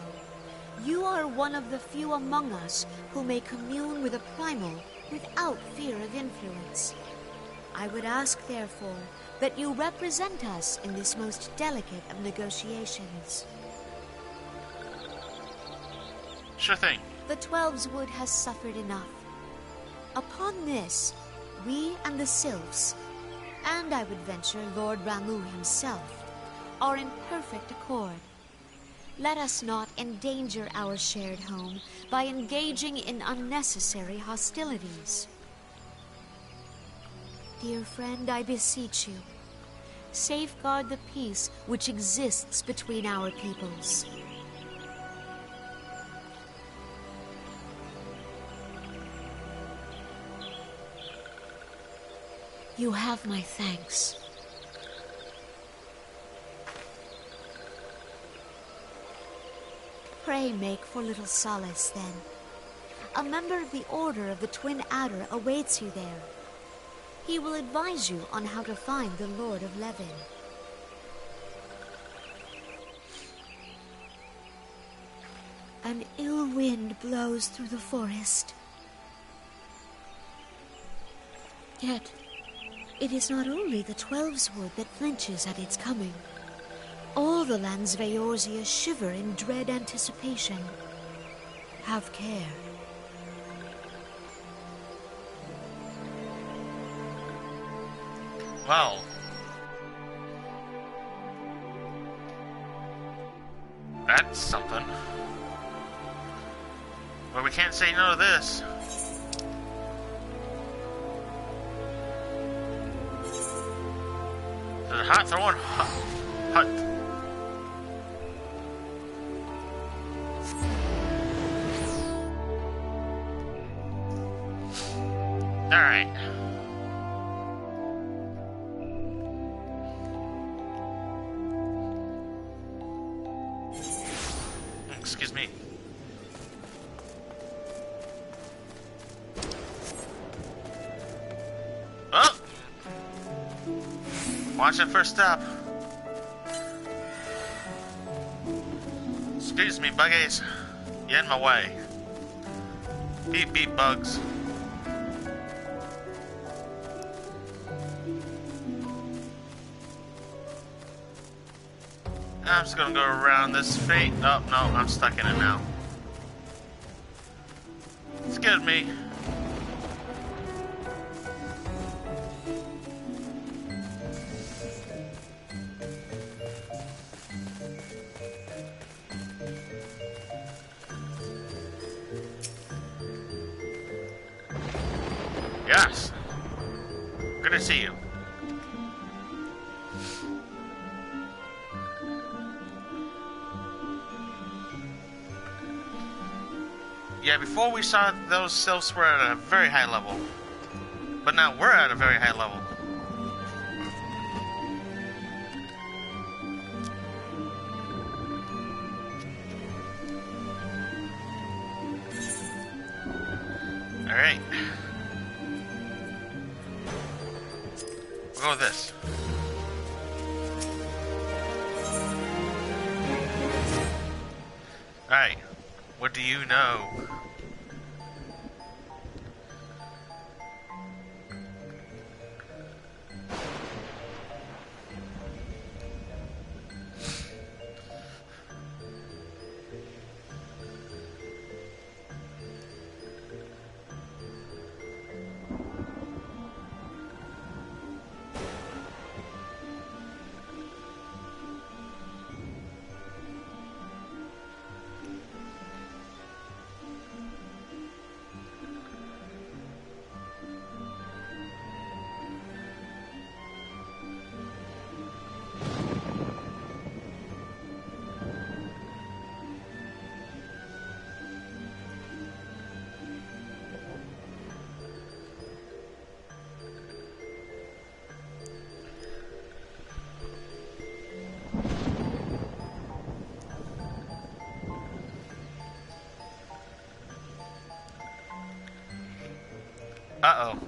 you are one of the few among us who may commune with a primal without fear of influence. I would ask, therefore, that you represent us in this most delicate of negotiations. Sure thing. The Twelveswood has suffered enough. Upon this, we and the Sylphs, and I would venture Lord Ramuh himself, are in perfect accord. Let us not endanger our shared home by engaging in unnecessary hostilities. Dear friend, I beseech you, safeguard the peace which exists between our peoples. You have my thanks. Pray make for Little Solace, then. A member of the Order of the Twin Adder awaits you there. He will advise you on how to find the Lord of Levin. An ill wind blows through the forest. Yet, it is not only the Twelveswood that flinches at its coming. All the lands of Eorzea shiver in dread anticipation. Have care. Well. That's something. But we can't say no to this. There's a hot throwing hut. Alright. Excuse me. Oh! Watch that first step. Excuse me, buggies. You're in my way. Beep beep, bugs. I'm just gonna go around this fate. Oh, no, I'm stuck in it now. Excuse me. Yes. Good to see you. Yeah, before we saw those sylphs were at a very high level. But now we're at a very high level. Alright. We'll go with this. Alright. What do you know? Uh-oh.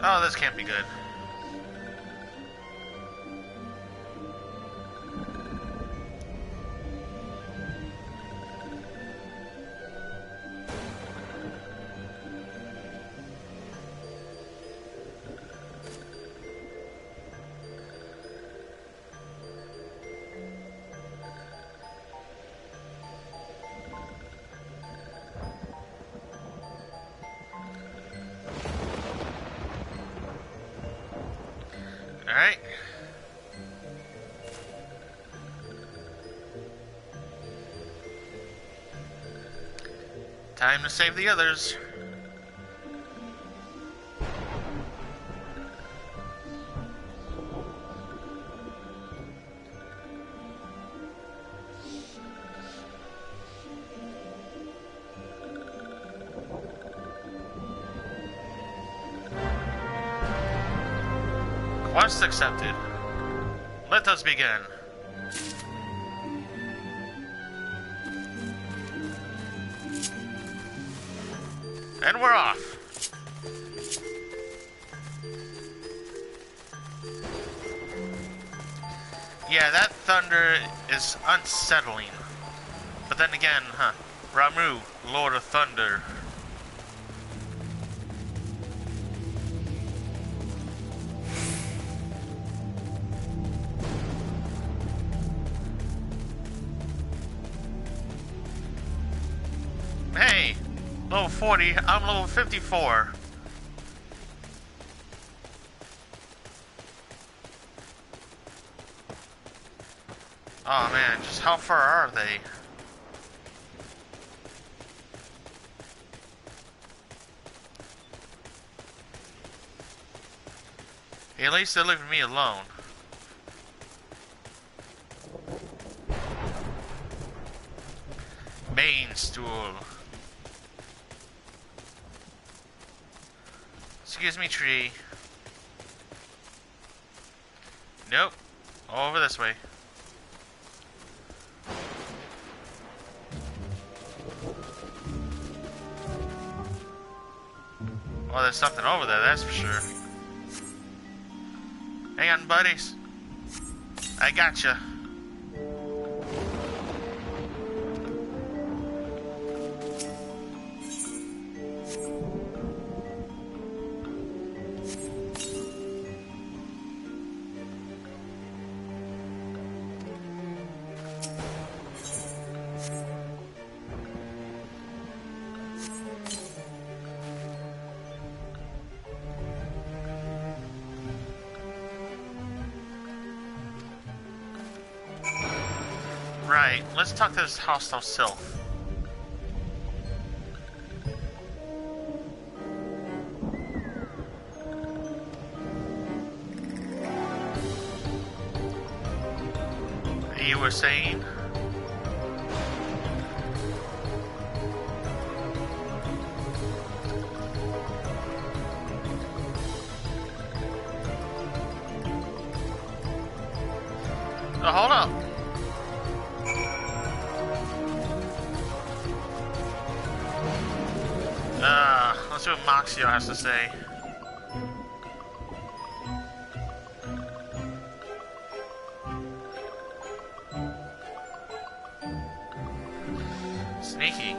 Oh, this can't be good. Alright. Time to save the others. Quest accepted. Let us begin. And we're off. Yeah, that thunder is unsettling. But then again, Ramu, Lord of Thunder. Hey, level 40, I'm level 54. Oh man, just how far are they? Hey, at least they're leaving me alone. Main stool. Excuse me, tree. Nope. Over this way. Well, there's something over there, that's for sure. Hang on, buddies. I gotcha. Alright, let's talk to this hostile sylph. You were saying? Oh, hold up. Let's see what Moxio has to say. Sneaky.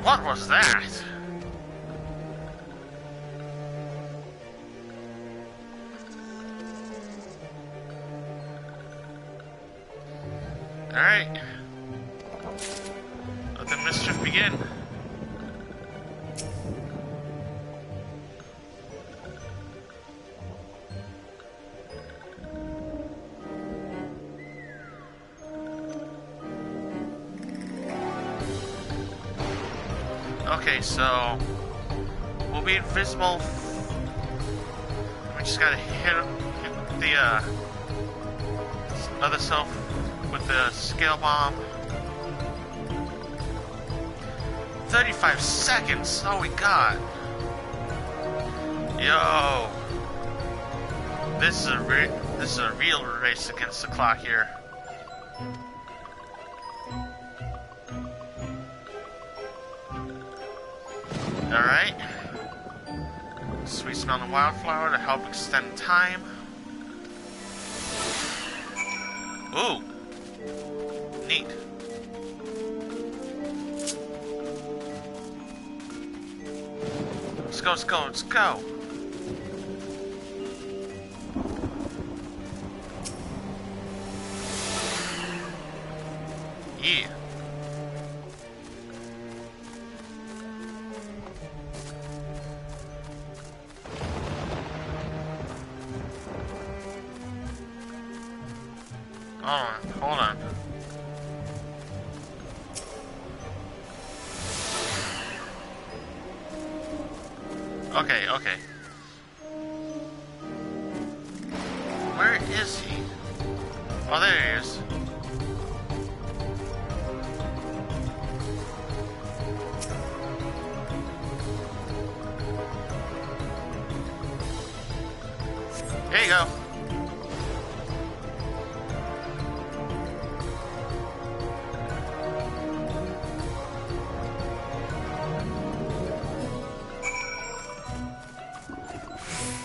What was that? Alright. Let the mischief begin. Okay, so we'll be invisible. We just gotta hit the other self with the scale bomb. 35 seconds. Oh, we got. Yo, this is a real race against the clock here. Alright. Sweet smelling wildflower to help extend time. Ooh. Neat. Let's go, let's go, let's go. Yeah. Hold on. Okay, okay. Where is he? Oh, there he is. Here you go.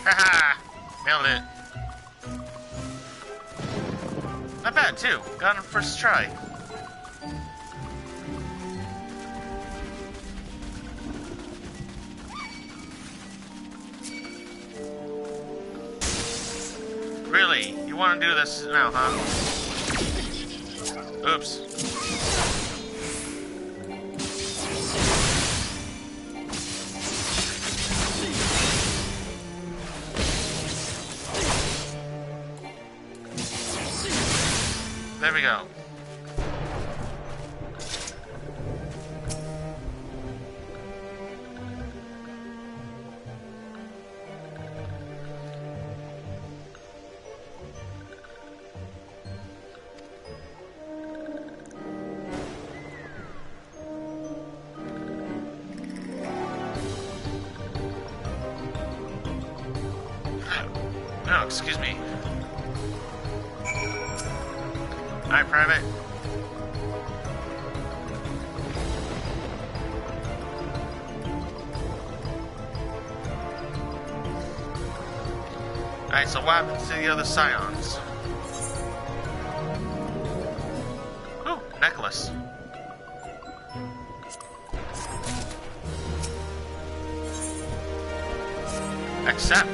Haha! Nailed it. Not bad, too. Got him first try. Really? You want to do this now, huh? Oops. There we go. No, excuse me. Alright, Private. Alright, so what happens to the other scions? Ooh, necklace. Accept.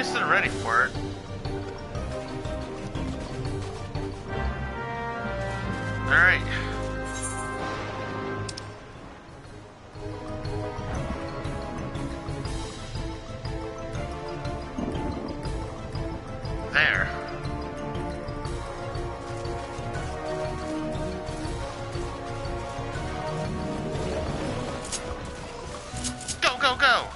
least they're ready for it. Alright. There. Go, go, go!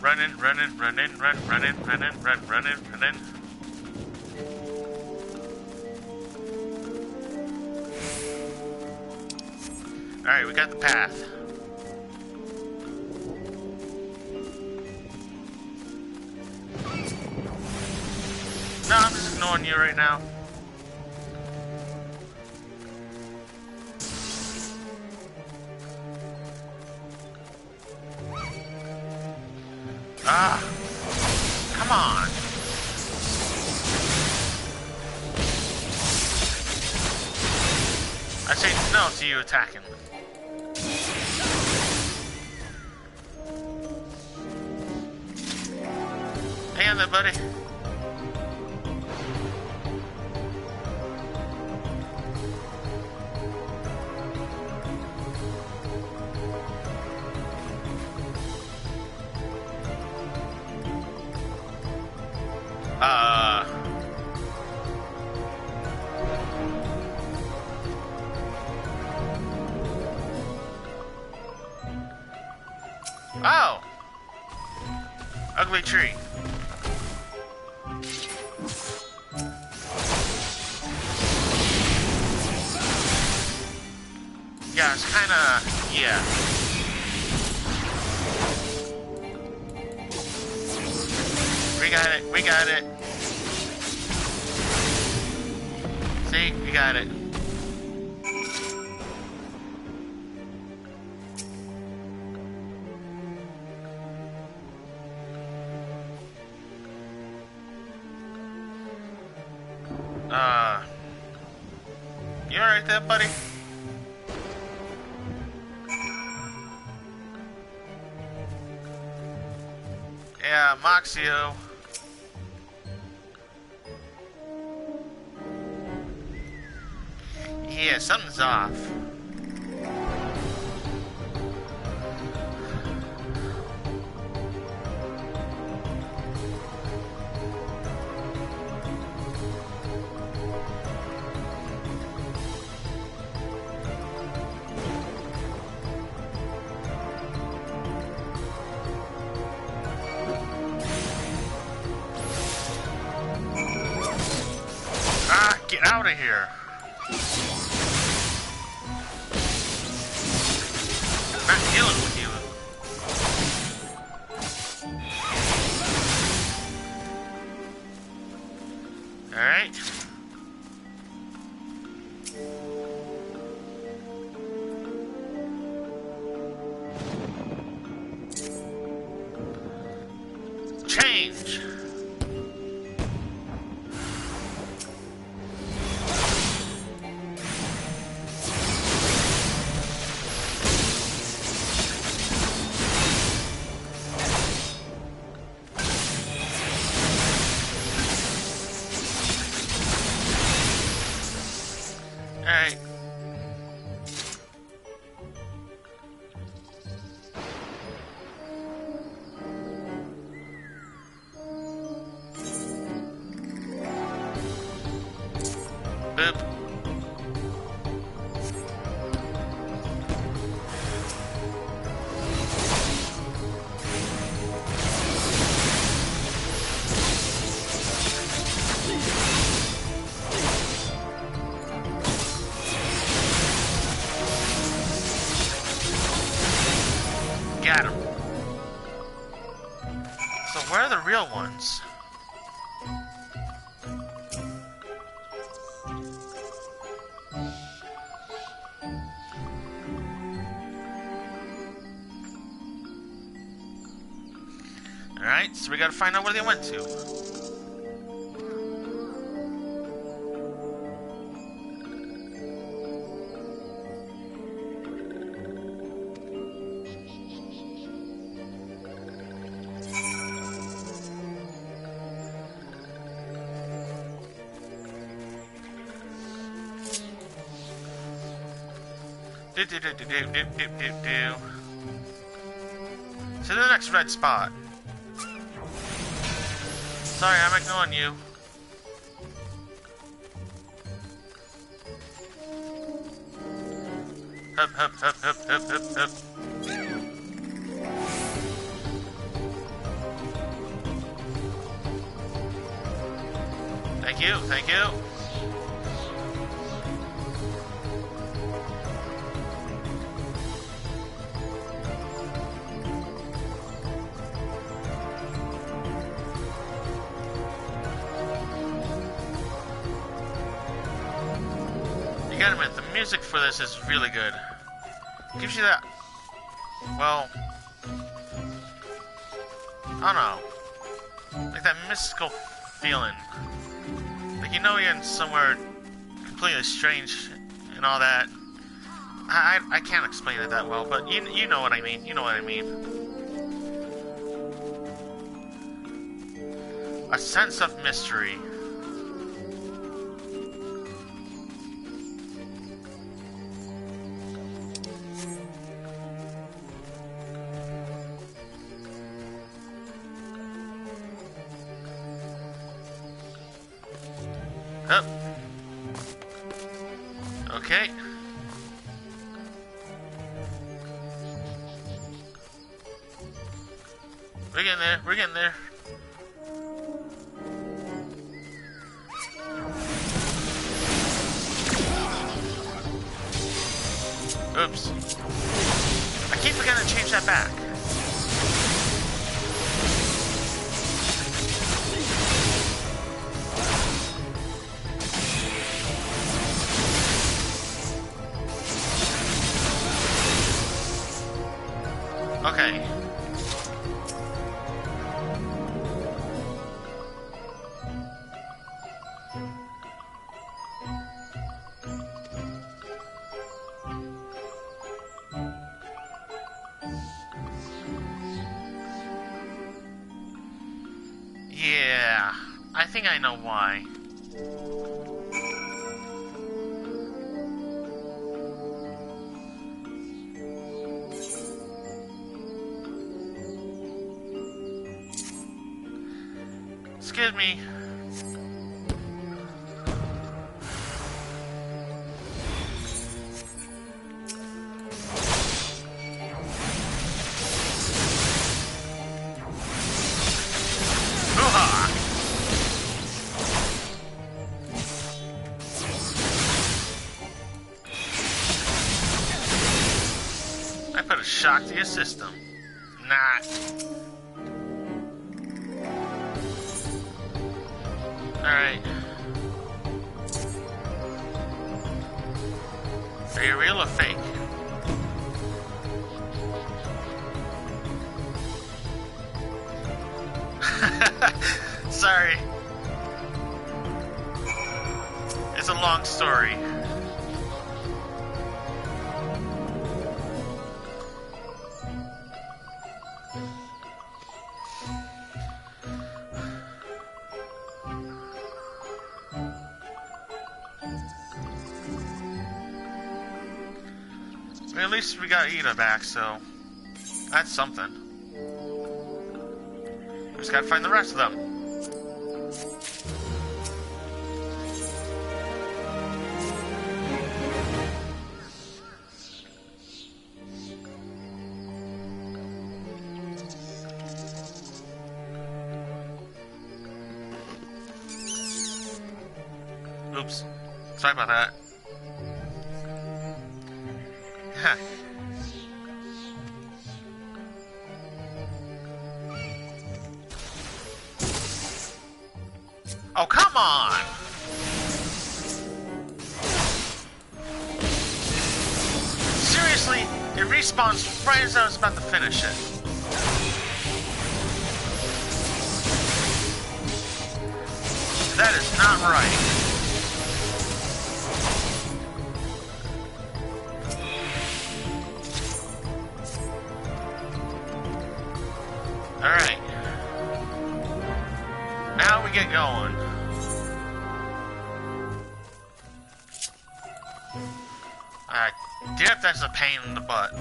Running, running, running, running, running, running, running, running. Alright, we got the path. No, I'm just ignoring you right now. Ah! Come on! I say no to you attacking. Hang on there, buddy. Oh! Ugly tree. Yeah, it's kinda... yeah. We got it, we got it. See, we got it. You alright there, buddy? Yeah, Moxio. Yeah, something's off. Get out of here. I'm not dealing with you. Alright. Change. Alright. Boop. Got him. So where are the real ones? Alright, so we gotta find out where they went to. Do do do do do do do do do. To the next red spot. Sorry, I'm ignoring you. Hup hup hup hup hup hup hup. Thank you, thank you. You gotta admit, the music for this is really good. Gives you that, well, I don't know, like that mystical feeling. Like, you know, you're in somewhere completely strange and all that. I can't explain it that well, but you know what I mean. You know what I mean. A sense of mystery. Up. Okay. We're getting there. We're getting there. Oops. I keep forgetting to change that back. Okay. Yeah, I think I know why. Excuse me. Hoo-ha! I put a shock to your system. Not. Alright. Are you real or fake? Sorry. It's a long story. At least we got Ida back, so that's something. We just gotta find the rest of them. Oops. Sorry about that. Huh. Oh, come on! Seriously, it respawns right as I was about to finish it. That is not right. Alright. Now we get going. Yep, that's a pain in the butt.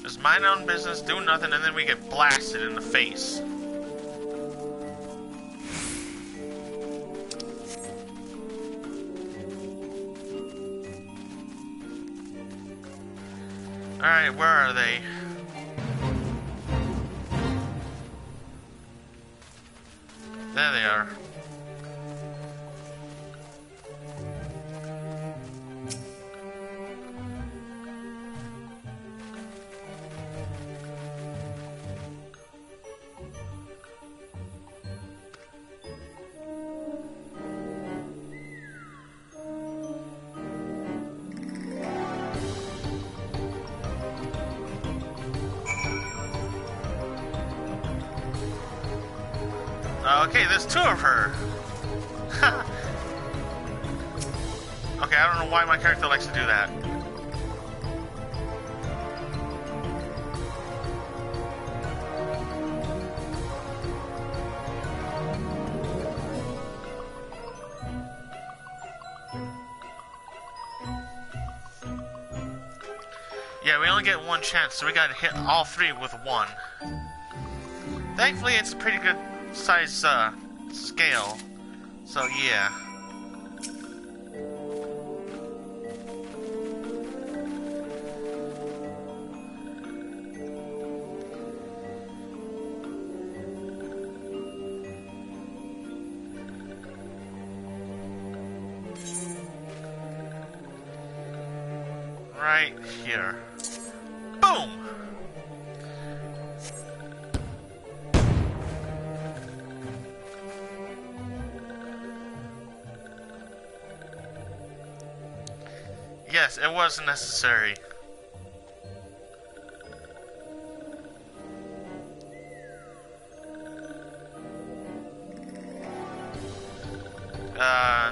Just mind our own business, do nothing, and then we get blasted in the face. Alright, where are they? There they are. Okay, there's two of her. Okay, I don't know why my character likes to do that. Yeah, we only get one chance, so we gotta hit all three with one. Thankfully, it's a pretty good size scale, so yeah. Right here. Boom! Yes, it was necessary.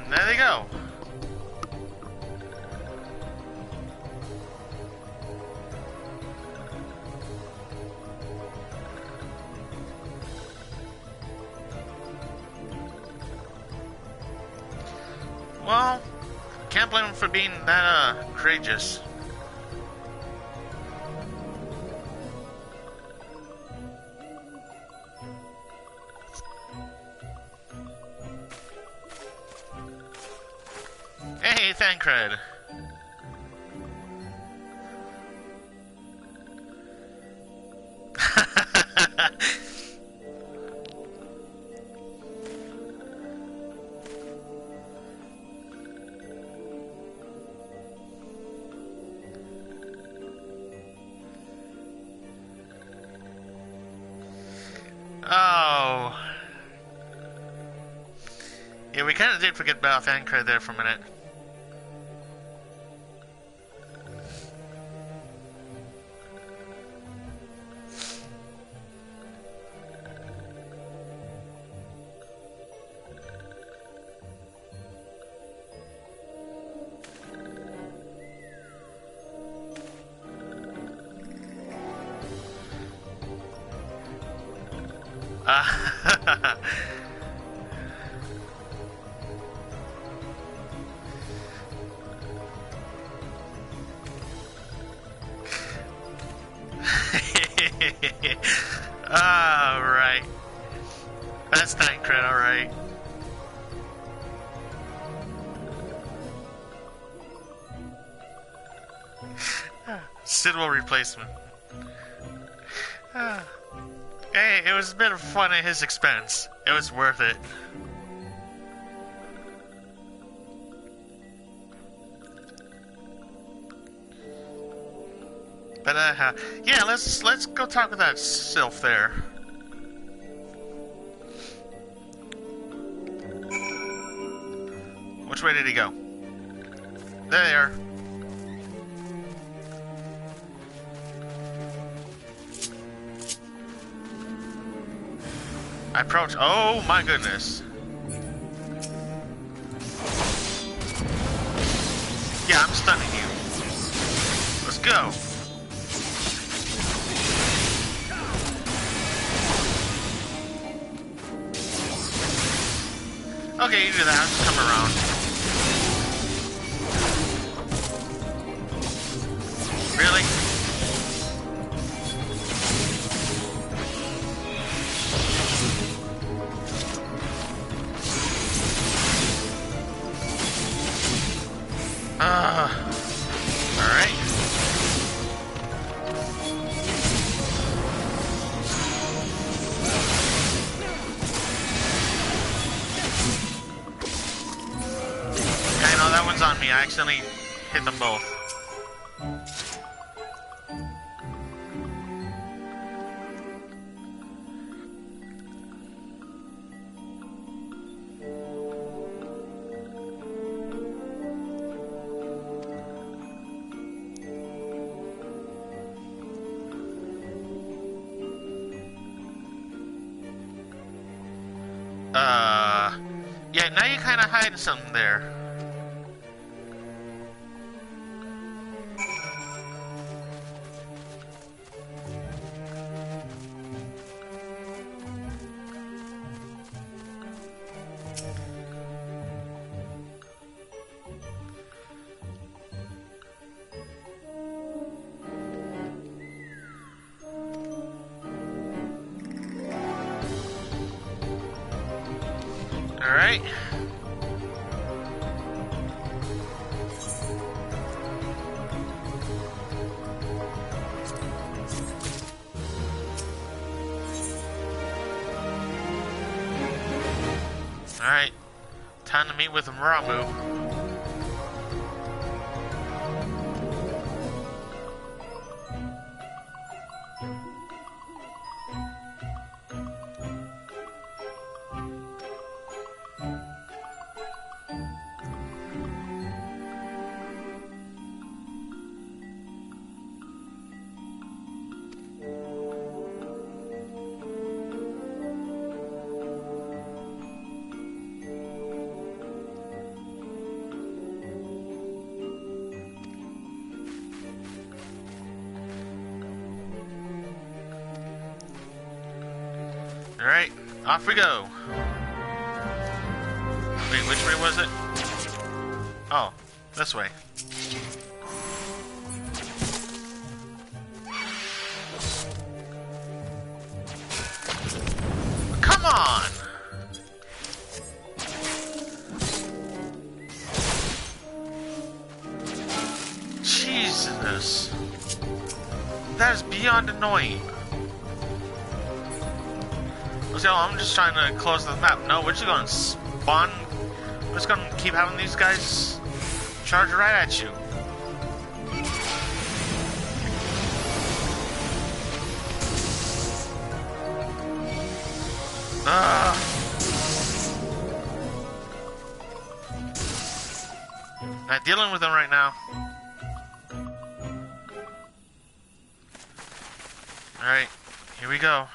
There they go. Well, can't blame him for being that courageous. Hey, Thancred. Oh. Yeah, we kind of did forget about Thancred there for a minute. Alright. That's Thancred, alright. Suitable replacement. Hey, it was a bit of fun at his expense. It was worth it. But yeah, let's go talk with that sylph there. Which way did he go? There they are. I approach. Oh my goodness. Yeah, I'm stunning you. Let's go. Okay, you do that. I'll just come around. Really? Alright. Yeah, I know that one's on me. I accidentally hit them both. Yeah, now you kind of hide something there. Alright. Alright. Time to meet with Ramu. Alright, off we go. Wait, which way was it? Oh, this way. Come on! Jesus. That is beyond annoying. So I'm just trying to close the map. No, we're just going to spawn. We're just going to keep having these guys charge right at you. Not dealing with them right now. Alright, here we go.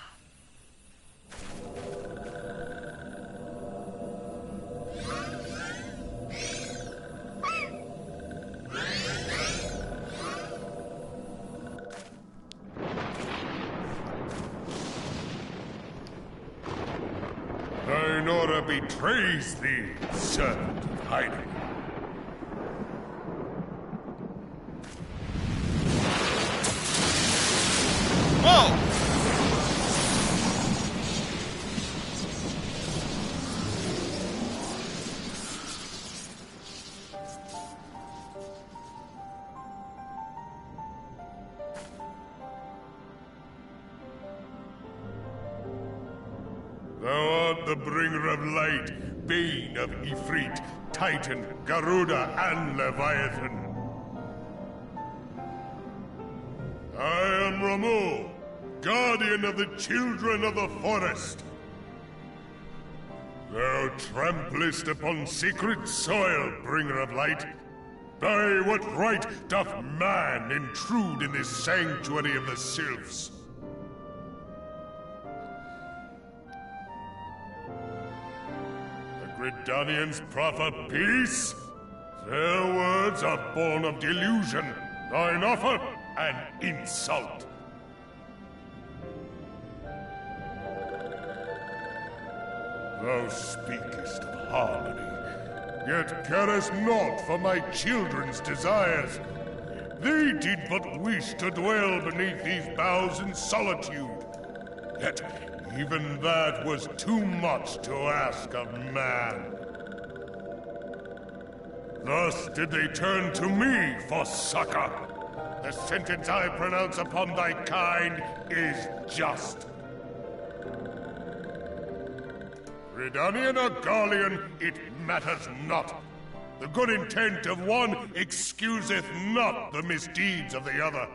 Nora betrays thee, servant of hiding. Whoa! Thou art the bringer of light, bane of Ifrit, Titan, Garuda, and Leviathan. I am Ramu, guardian of the children of the forest. Thou tramplest upon sacred soil, bringer of light. By what right doth man intrude in this sanctuary of the sylphs? Gridanians proffer peace? Their words are born of delusion, thine offer an insult. Thou speakest of harmony, yet carest naught for my children's desires. They did but wish to dwell beneath these boughs in solitude. Yet even that was too much to ask of man. Thus did they turn to me for succor. The sentence I pronounce upon thy kind is just. Redanian or Garlean, it matters not. The good intent of one excuseth not the misdeeds of the other.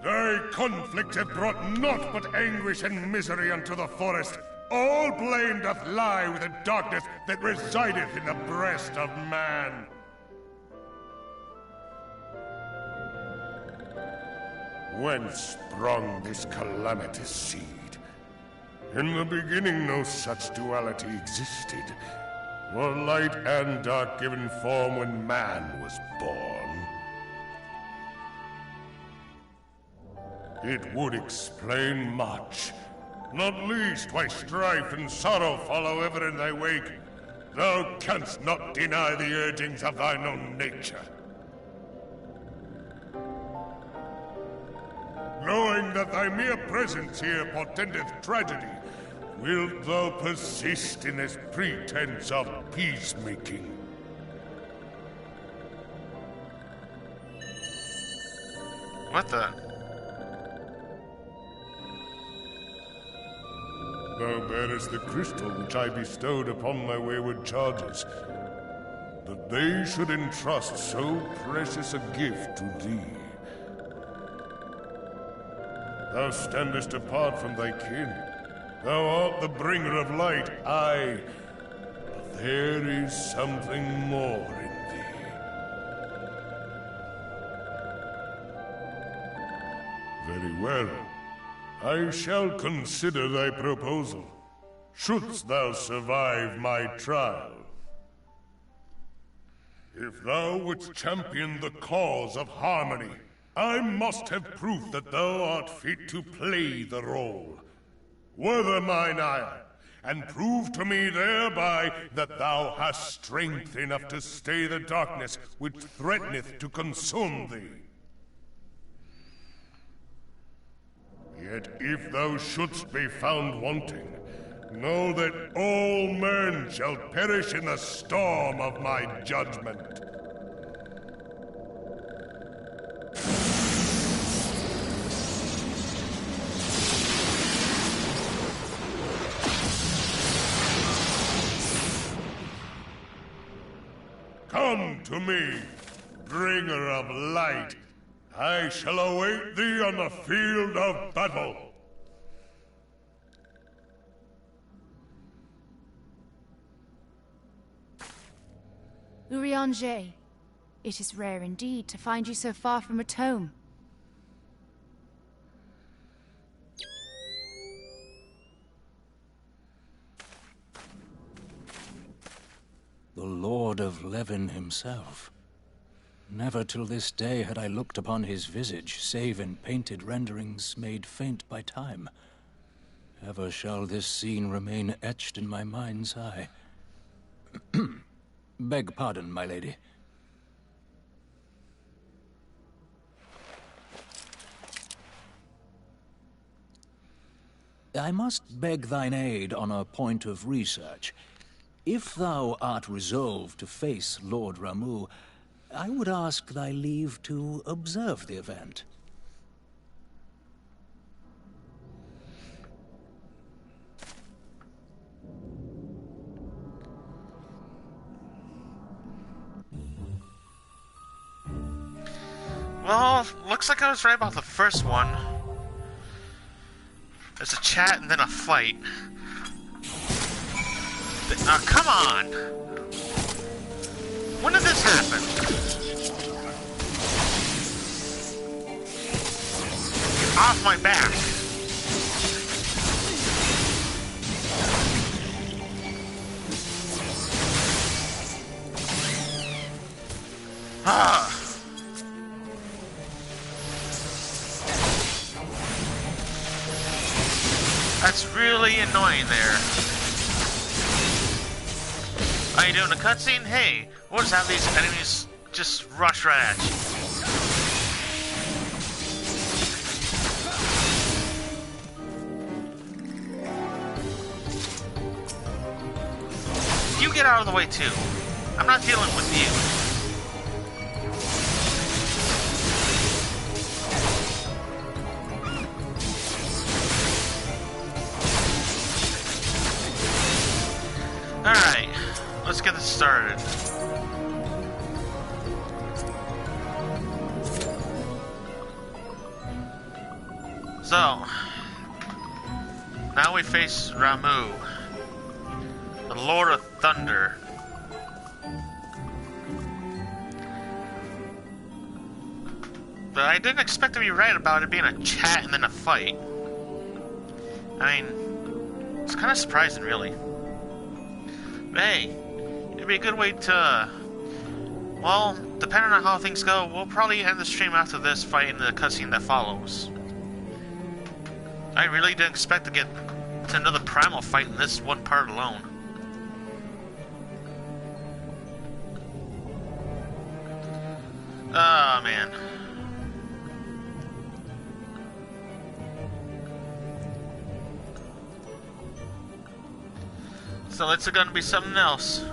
Thy conflict hath brought naught but anguish and misery unto the forest. All blame doth lie with the darkness that resideth in the breast of man. Whence sprung this calamitous seed? In the beginning no such duality existed. Were light and dark given form when man was born? It would explain much. Not least why strife and sorrow follow ever in thy wake. Thou canst not deny the urgings of thine own nature. Knowing that thy mere presence here portendeth tragedy, wilt thou persist in this pretense of peacemaking? What the? Thou bearest the crystal which I bestowed upon my wayward charges, that they should entrust so precious a gift to thee. Thou standest apart from thy kin. Thou art the bringer of light, aye, but there is something more in thee. Very well. I shall consider thy proposal, shouldst thou survive my trial. If thou wouldst champion the cause of harmony, I must have proof that thou art fit to play the role. Wither mine ire, and prove to me thereby that thou hast strength enough to stay the darkness which threateneth to consume thee. Yet if thou shouldst be found wanting, know that all men shall perish in the storm of my judgment. Come to me, bringer of light. I shall await thee on the field of battle. Urianger, it is rare indeed to find you so far from a tome. The Lord of Levin himself. Never till this day had I looked upon his visage, save in painted renderings made faint by time. Ever shall this scene remain etched in my mind's eye. Beg pardon, my lady. I must beg thine aid on a point of research. If thou art resolved to face Lord Ramu, I would ask thy leave to observe the event. Well, looks like I was right about the first one. There's a chat and then a fight. Come on! When did this happen? Get off my back! Ah! That's gets really annoying there. Are you doing a cutscene? Hey, we'll just have these enemies just rush right at you. You get out of the way too. I'm not dealing with you. Alright, let's get this started. So, now we face Ramuh, the Lord of Thunder. But I didn't expect to be right about it being a chat and then a fight. I mean, it's kind of surprising, really. But hey, it'd be a good way to... Well, depending on how things go, we'll probably end the stream after this fight and the cutscene that follows. I really didn't expect to get to another primal fight in this one part alone. Oh, man. So it's gonna be something else.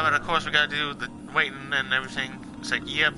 But of course we gotta do the waiting and everything. It's like, yep.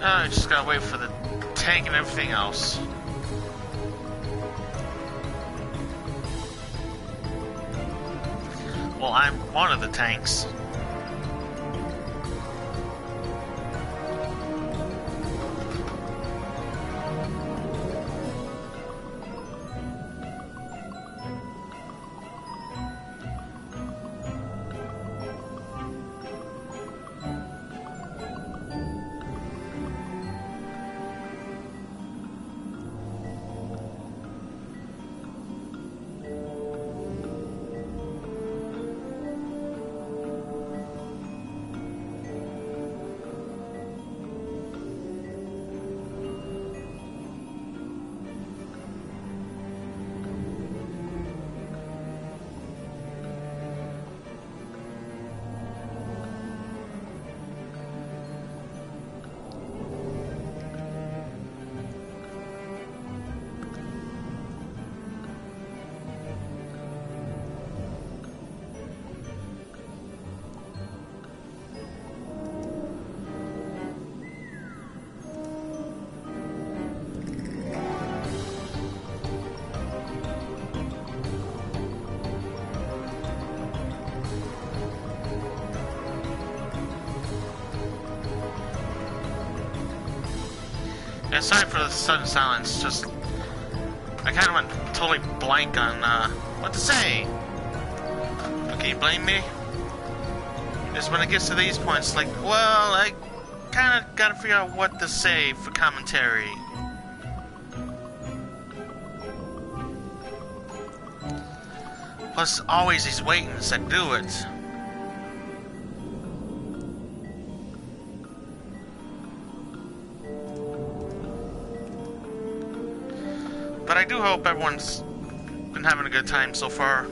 I just gotta wait for the tank and everything else. Well, I'm one of the tanks. Yeah, sorry for the sudden silence, just... I kind of went totally blank on, what to say. Okay, you blame me? Just when it gets to these points, like, well, I kind of gotta figure out what to say for commentary. Plus, always these waitings that do it. But I do hope everyone's been having a good time so far.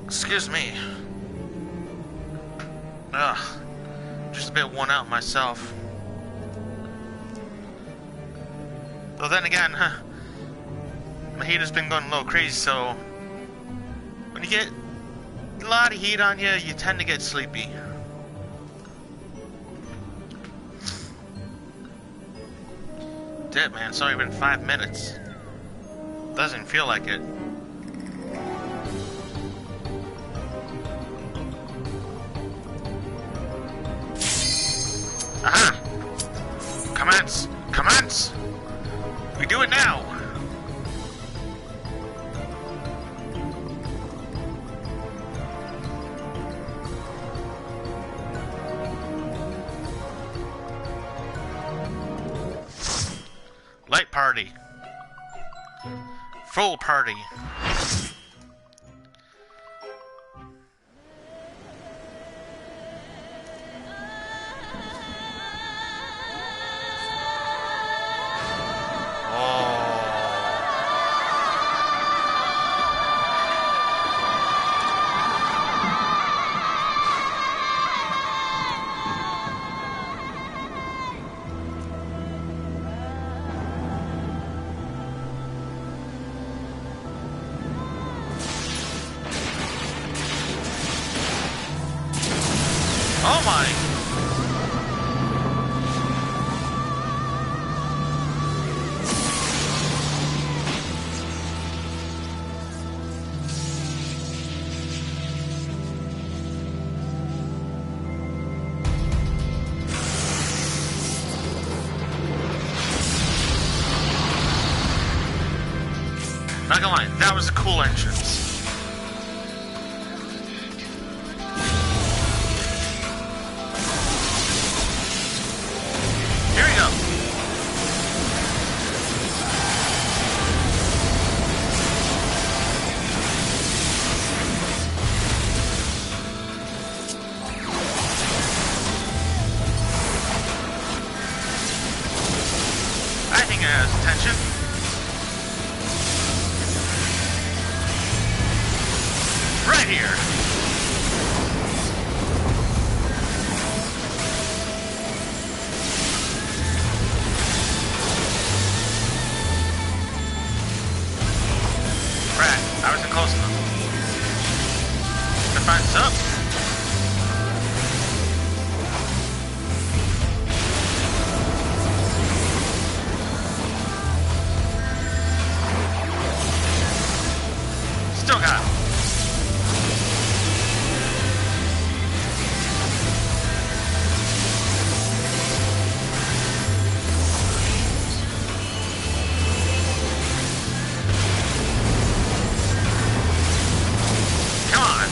Excuse me. Just a bit worn out myself. Though then again, my heater's been going a little crazy, so when you get a lot of heat on you, you tend to get sleepy. Damn, man, it's only been 5 minutes. Doesn't feel like it. Aha! Commence! Commence! We do it now! Light party. Full party. Oh my! Not gonna lie, that was a cool entrance. Attention. Right here. Right, I wasn't close enough. Defense up. Still got him. Come on.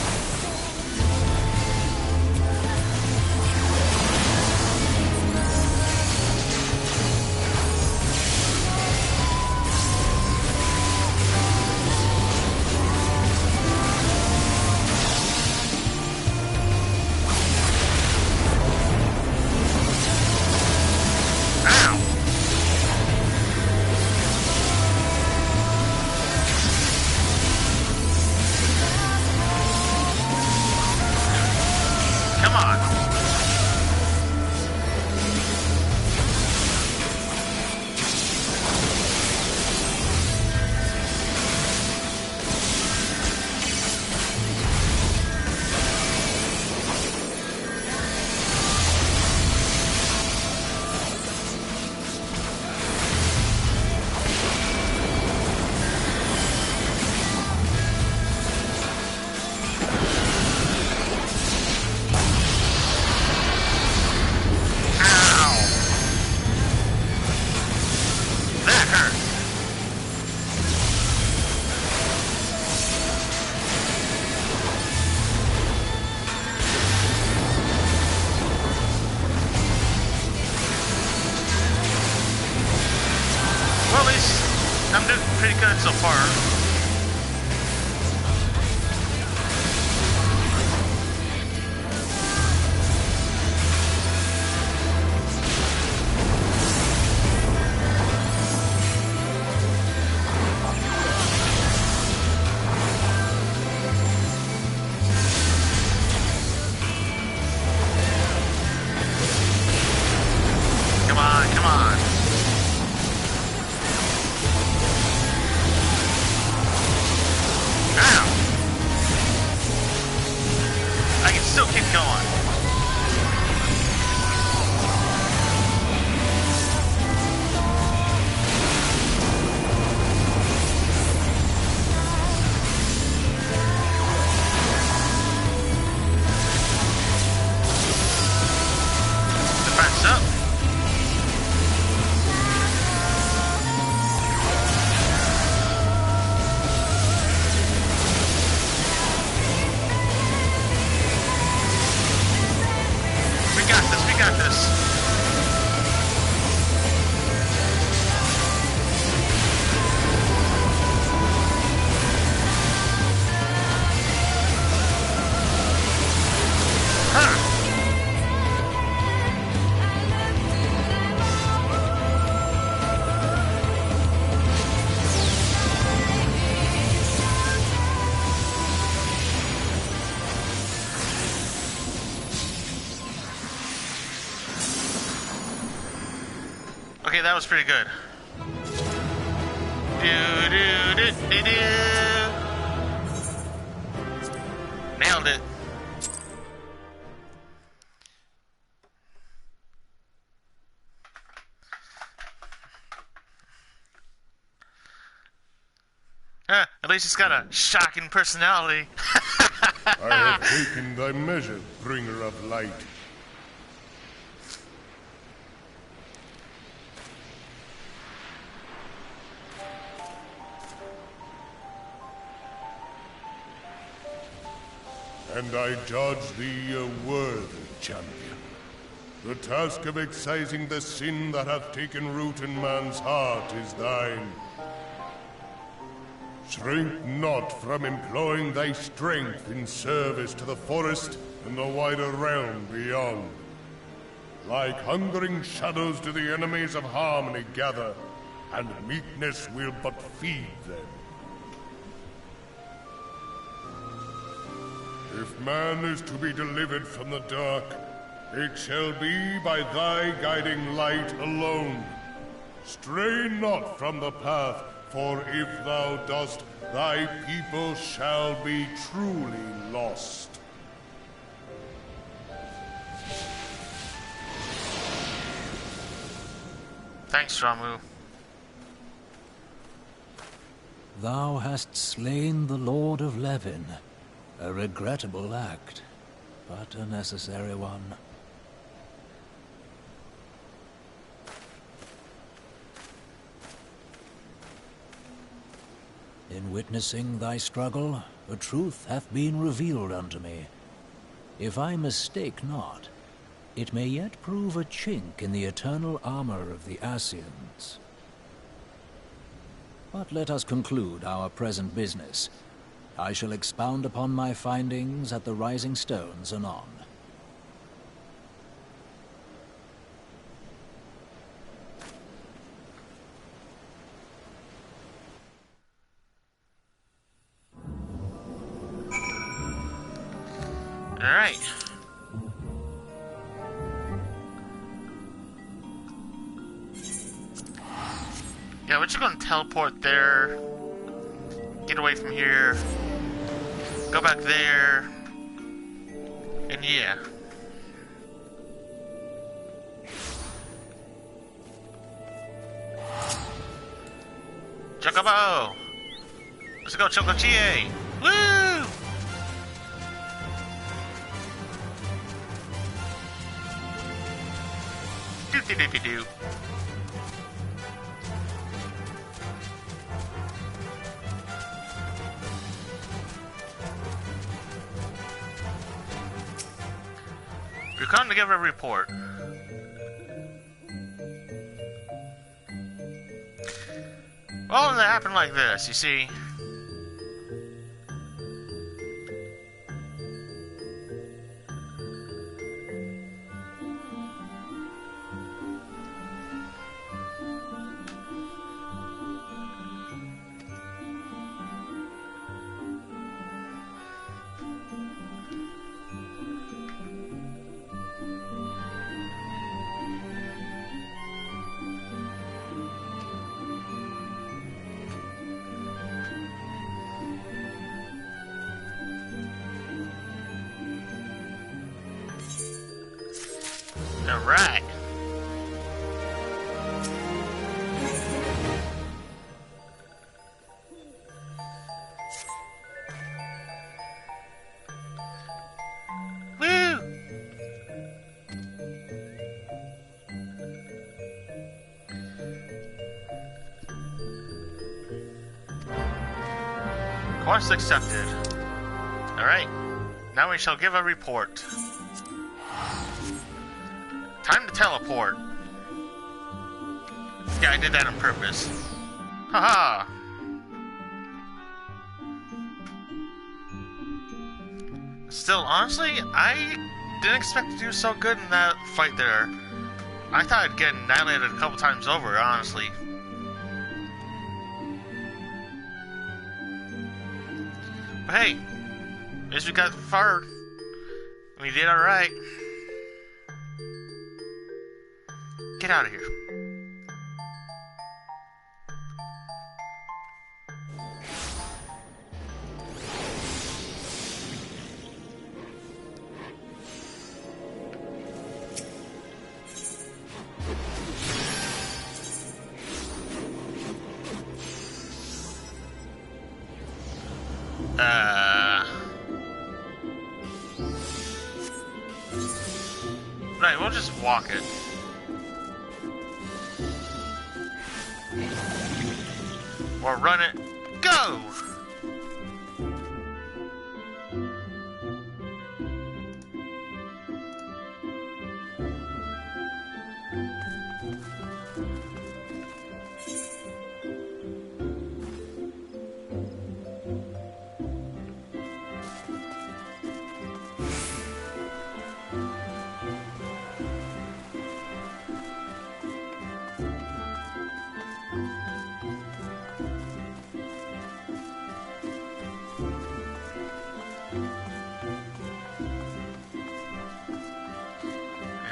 Come on. Well, at least I'm doing pretty good so far. Come on, come on. Ow! I can still keep going. Defense up. We got this. Huh. Okay, that was pretty good. Nailed it. At least he's got a shocking personality. I have taken thy measure, bringer of light. And I judge thee a worthy champion. The task of excising the sin that hath taken root in man's heart is thine. Shrink not from employing thy strength in service to the forest and the wider realm beyond. Like hungering shadows do the enemies of harmony gather, and meekness will but feed them. If man is to be delivered from the dark, it shall be by thy guiding light alone. Stray not from the path, for if thou dost, thy people shall be truly lost. Thanks, Ramu. Thou hast slain the Lord of Levin. A regrettable act, but a necessary one. In witnessing thy struggle, a truth hath been revealed unto me. If I mistake not, it may yet prove a chink in the eternal armor of the Ascians. But let us conclude our present business. I shall expound upon my findings at the Rising Stones anon. Alright. Yeah, we're just gonna teleport there. Get away from here. Go back there. And yeah. Chocobo! Let's go, Chocochie! Woo! Do-do-do-do-do. We're coming to give a report. Well, it happened like this, you see. Alright. Woo! Quest accepted. Alright. Now we shall give a report. Time to teleport. Yeah, I did that on purpose. Haha! Still, honestly, I didn't expect to do so good in that fight there. I thought I'd get annihilated a couple times over, honestly. But hey, at least we got far. We did alright. Get out of here. Right, we'll just walk it. Or run it. Go!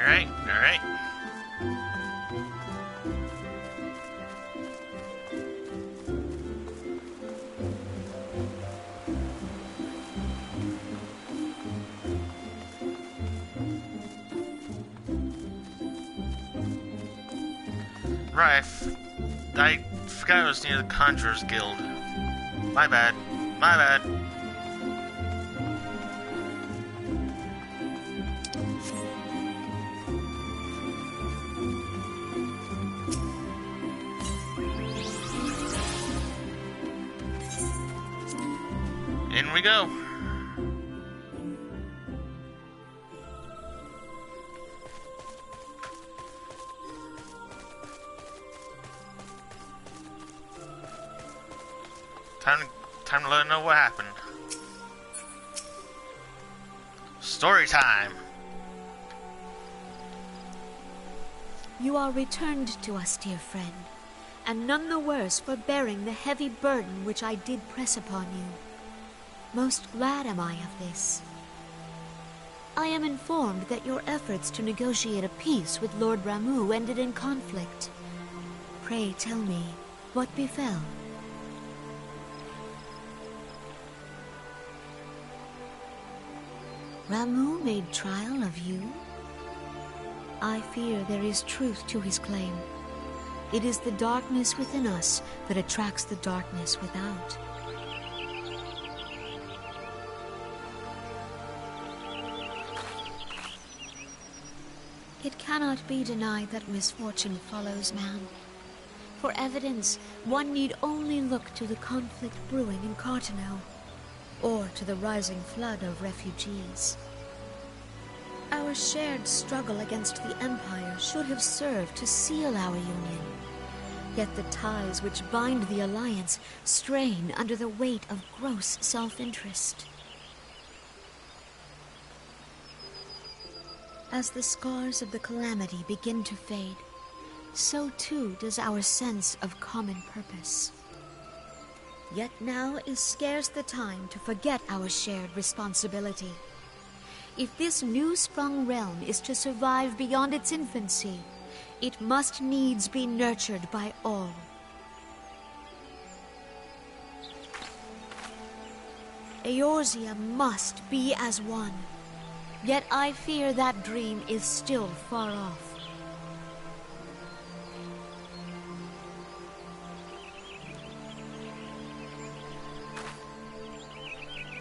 Alright, alright. Right, I forgot I was near the Conjurer's Guild. My bad. My bad. In we go. Time to let her know what happened. Story time. You are returned to us, dear friend, and none the worse for bearing the heavy burden which I did press upon you. Most glad am I of this. I am informed that your efforts to negotiate a peace with Lord Ramuh ended in conflict. Pray tell me, what befell? Ramuh made trial of you? I fear there is truth to his claim. It is the darkness within us that attracts the darkness without. It cannot be denied that misfortune follows man. For evidence, one need only look to the conflict brewing in Cartano, or to the rising flood of refugees. Our shared struggle against the Empire should have served to seal our union. Yet the ties which bind the Alliance strain under the weight of gross self-interest. As the scars of the calamity begin to fade, so too does our sense of common purpose. Yet now is scarce the time to forget our shared responsibility. If this new-sprung realm is to survive beyond its infancy, it must needs be nurtured by all. Eorzea must be as one. Yet I fear that dream is still far off.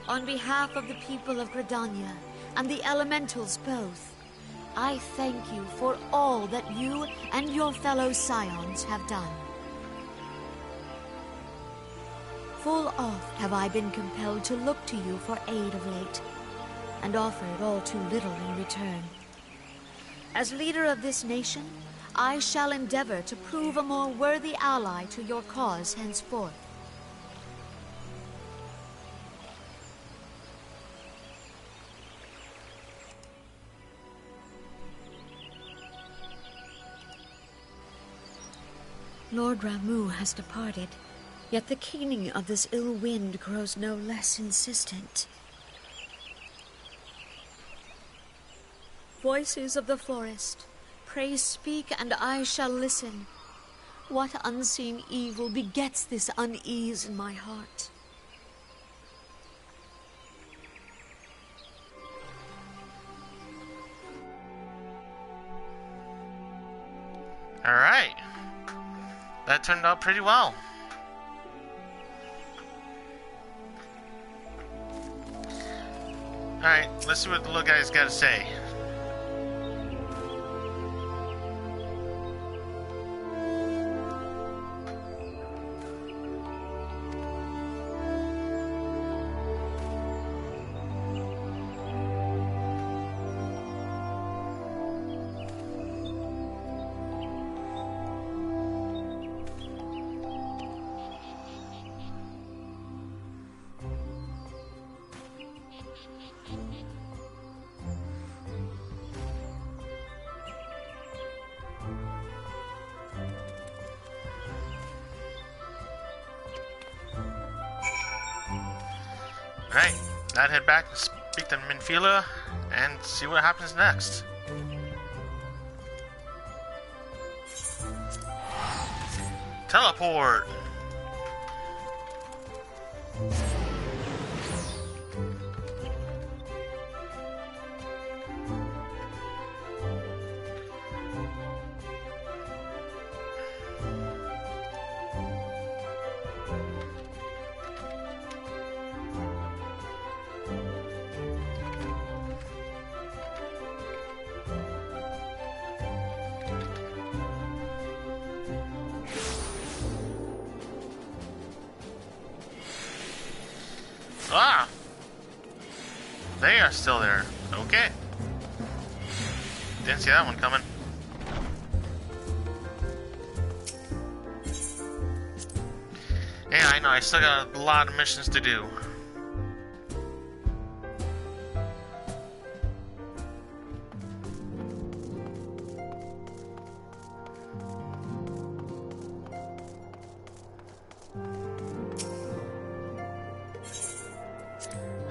On behalf of the people of Gridania and the elementals both, I thank you for all that you and your fellow scions have done. Full oft have I been compelled to look to you for aid of late, and offered all too little in return. As leader of this nation, I shall endeavor to prove a more worthy ally to your cause henceforth. Lord Ramuh has departed, yet the keening of this ill wind grows no less insistent. Voices of the forest, pray speak and I shall listen. What unseen evil begets this unease in my heart? Alright. That turned out pretty well. Alright, let's see what the little guy's got to say. Alright, I'd head back and speak to Minfila and see what happens next. Teleport! Ah! They are still there. Okay. Didn't see that one coming. Yeah, I know. I still got a lot of missions to do.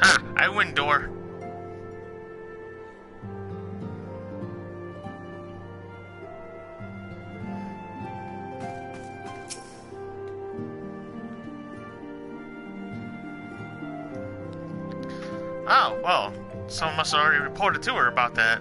Ha! I win, door. Oh, well, someone must have already reported to her about that.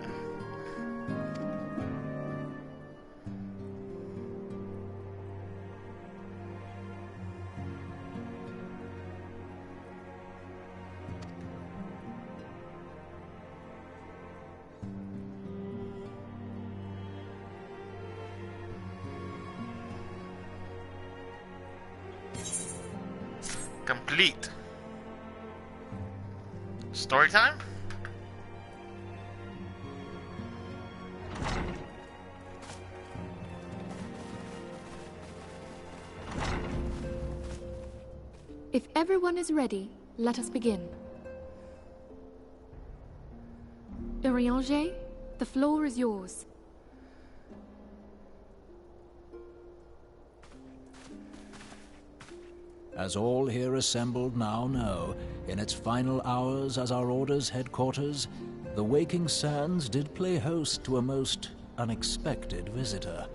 Complete. Story time? If everyone is ready, let us begin. Urianger, the floor is yours. As all here assembled now know, in its final hours as our Order's headquarters, the Waking Sands did play host to a most unexpected visitor.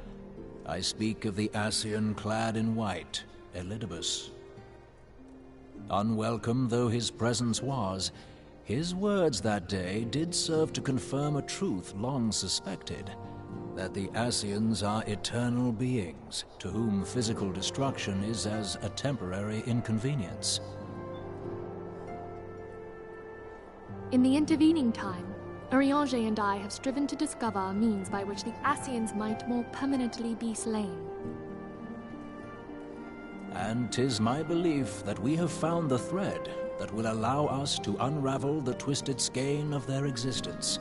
I speak of the Ascian clad in white, Elidibus. Unwelcome though his presence was, his words that day did serve to confirm a truth long suspected, that the Ascians are eternal beings, to whom physical destruction is as a temporary inconvenience. In the intervening time, Urianger and I have striven to discover a means by which the Ascians might more permanently be slain. And 'tis my belief that we have found the thread that will allow us to unravel the twisted skein of their existence.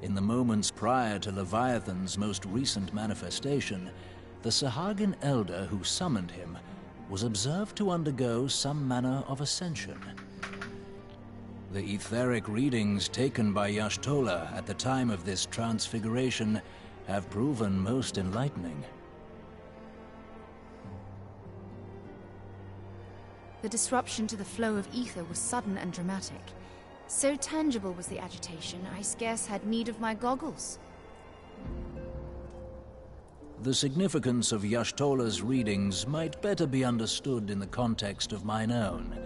In the moments prior to Leviathan's most recent manifestation, the Sahagin elder who summoned him was observed to undergo some manner of ascension. The etheric readings taken by Y'shtola at the time of this transfiguration have proven most enlightening. The disruption to the flow of ether was sudden and dramatic. So tangible was the agitation, I scarce had need of my goggles. The significance of Y'shtola's readings might better be understood in the context of mine own,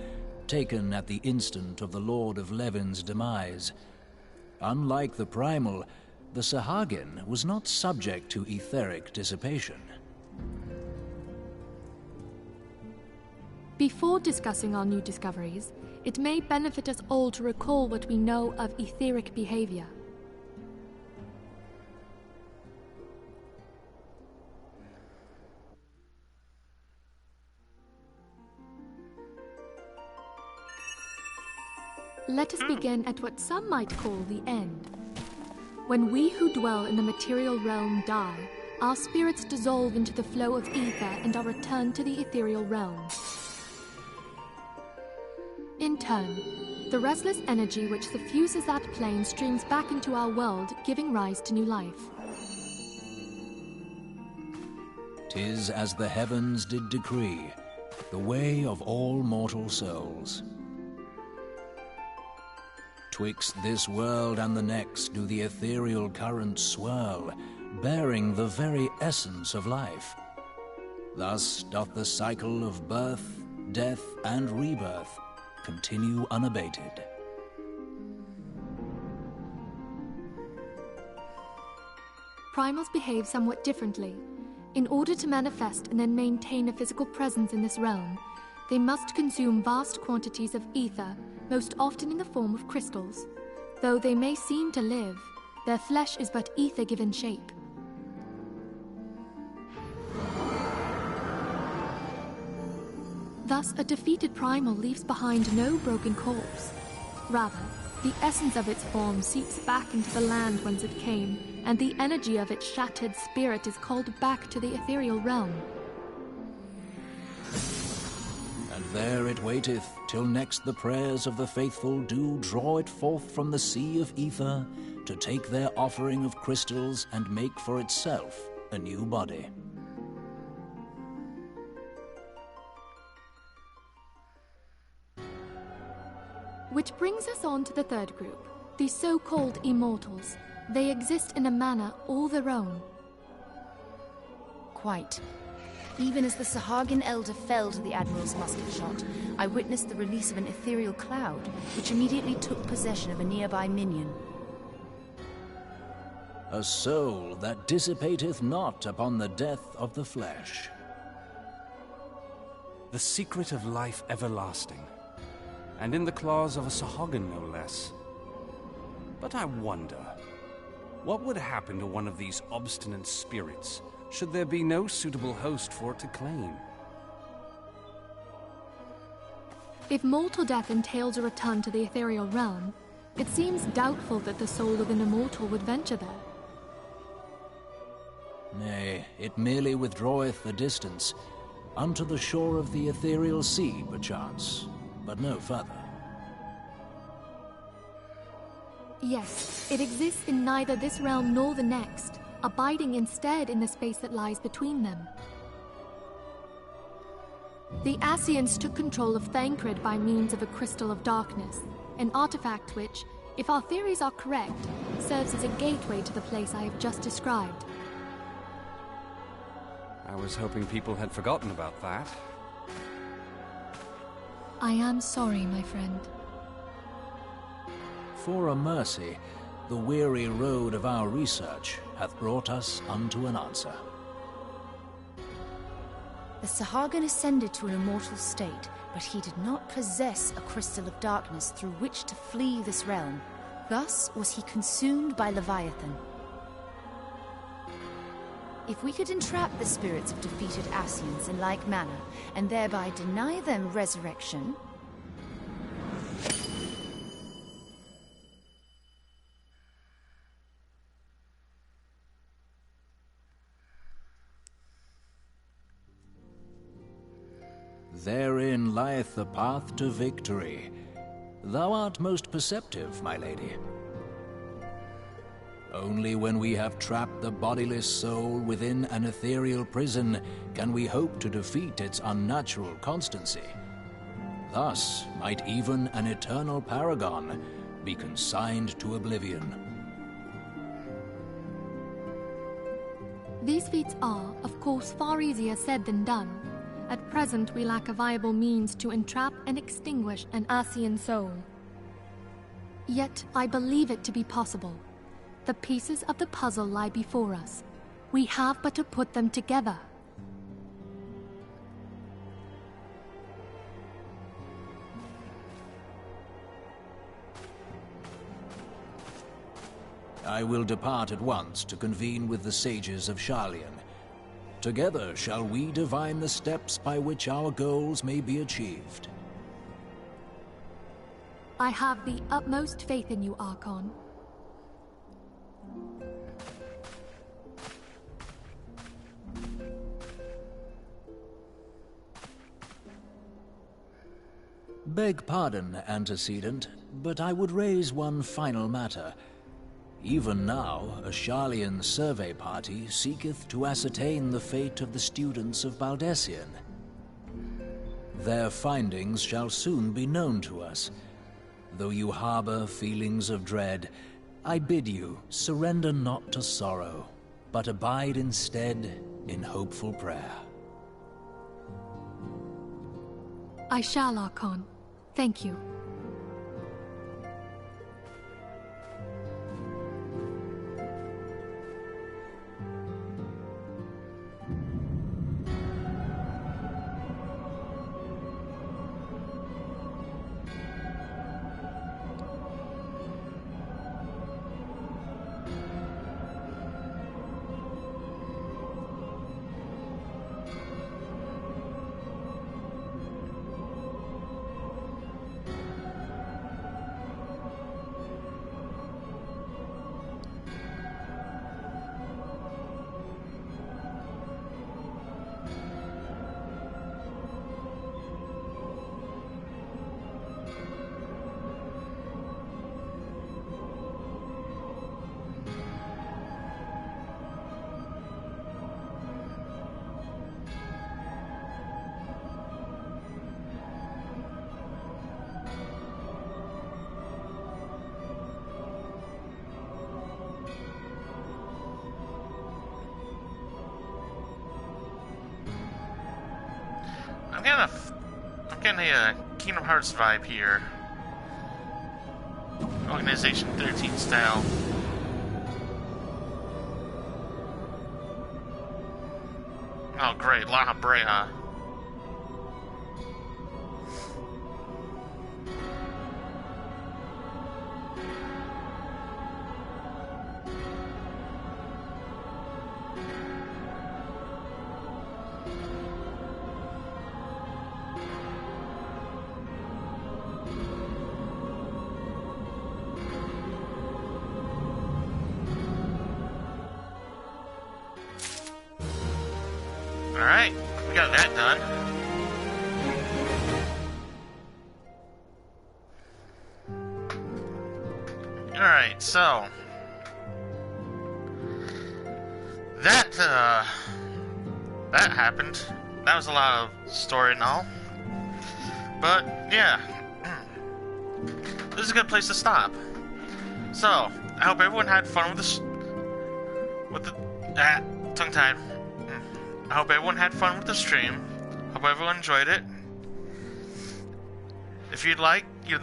taken at the instant of the Lord of Levin's demise. Unlike the Primal, the Sahagin was not subject to etheric dissipation. Before discussing our new discoveries, it may benefit us all to recall what we know of etheric behavior. Let us begin at what some might call the end. When we who dwell in the material realm die, our spirits dissolve into the flow of ether and are returned to the ethereal realm. In turn, the restless energy which suffuses that plane streams back into our world, giving rise to new life. 'Tis as the heavens did decree, the way of all mortal souls. Twixt this world and the next do the ethereal currents swirl, bearing the very essence of life. Thus doth the cycle of birth, death, and rebirth continue unabated. Primals behave somewhat differently. In order to manifest and then maintain a physical presence in this realm, they must consume vast quantities of ether, most often in the form of crystals. Though they may seem to live, their flesh is but ether given shape. Thus, a defeated primal leaves behind no broken corpse. Rather, the essence of its form seeps back into the land whence it came, and the energy of its shattered spirit is called back to the ethereal realm. And there it waiteth, till next the prayers of the faithful do draw it forth from the sea of ether, to take their offering of crystals and make for itself a new body. Which brings us on to the third group, the so-called immortals. They exist in a manner all their own. Quite. Even as the Sahagin elder fell to the Admiral's musket shot, I witnessed the release of an ethereal cloud, which immediately took possession of a nearby minion. A soul that dissipateth not upon the death of the flesh. The secret of life everlasting. And in the claws of a Sahagin, no less. But I wonder, what would happen to one of these obstinate spirits, should there be no suitable host for it to claim? If mortal death entails a return to the ethereal realm, it seems doubtful that the soul of an immortal would venture there. Nay, it merely withdraweth the distance, Unto the shore of the ethereal sea, perchance, but no further. Yes, it exists in neither this realm nor the next, abiding instead in the space that lies between them. The Ascians took control of Thancred by means of a crystal of darkness, an artifact which, if our theories are correct, serves as a gateway to the place I have just described. I was hoping people had forgotten about that. I am sorry, my friend. For a mercy, the weary road of our research hath brought us unto an answer. The Sahagin ascended to an immortal state, but he did not possess a crystal of darkness through which to flee this realm. Thus was he consumed by Leviathan. If we could entrap the spirits of defeated Ascians in like manner, and thereby deny them resurrection... Therein lieth the path to victory. Thou art most perceptive, my lady. Only when we have trapped the bodiless soul within an ethereal prison can we hope to defeat its unnatural constancy. Thus might even an eternal paragon be consigned to oblivion. These feats are, of course, far easier said than done. At present, we lack a viable means to entrap and extinguish an Ascian soul. Yet, I believe it to be possible. The pieces of the puzzle lie before us. We have but to put them together. I will depart at once to convene with the sages of Sharlayan. Together shall we divine the steps by which our goals may be achieved. I have the utmost faith in you, Archon. Beg pardon, antecedent, but I would raise one final matter. Even now, a Sharlayan survey party seeketh to ascertain the fate of the students of Baldessian. Their findings shall soon be known to us. Though you harbor feelings of dread, I bid you surrender not to sorrow, but abide instead in hopeful prayer. I shall, Archon. Thank you. I'm getting a Kingdom Hearts vibe here. Organization 13 style. Oh great, La Brea. Alright, we got that done. Alright, so that happened. That was a lot of story and all. But yeah, this is a good place to stop. So I hope everyone had fun with this. Tongue-tied. I hope everyone had fun with the stream. Hope everyone enjoyed it. If you'd like, you're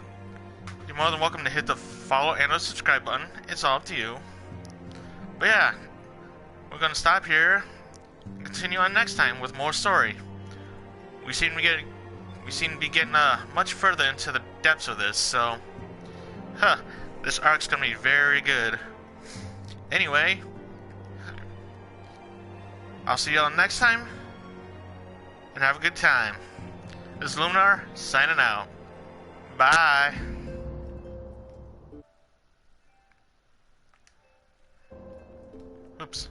more than welcome to hit the follow and the subscribe button. It's all up to you. But yeah, we're gonna stop here and continue on next time with more story. We seem to be getting much further into the depths of this, so this arc's gonna be very good. Anyway, I'll see y'all next time, and have a good time. This is Luminar, signing out. Bye. Oops.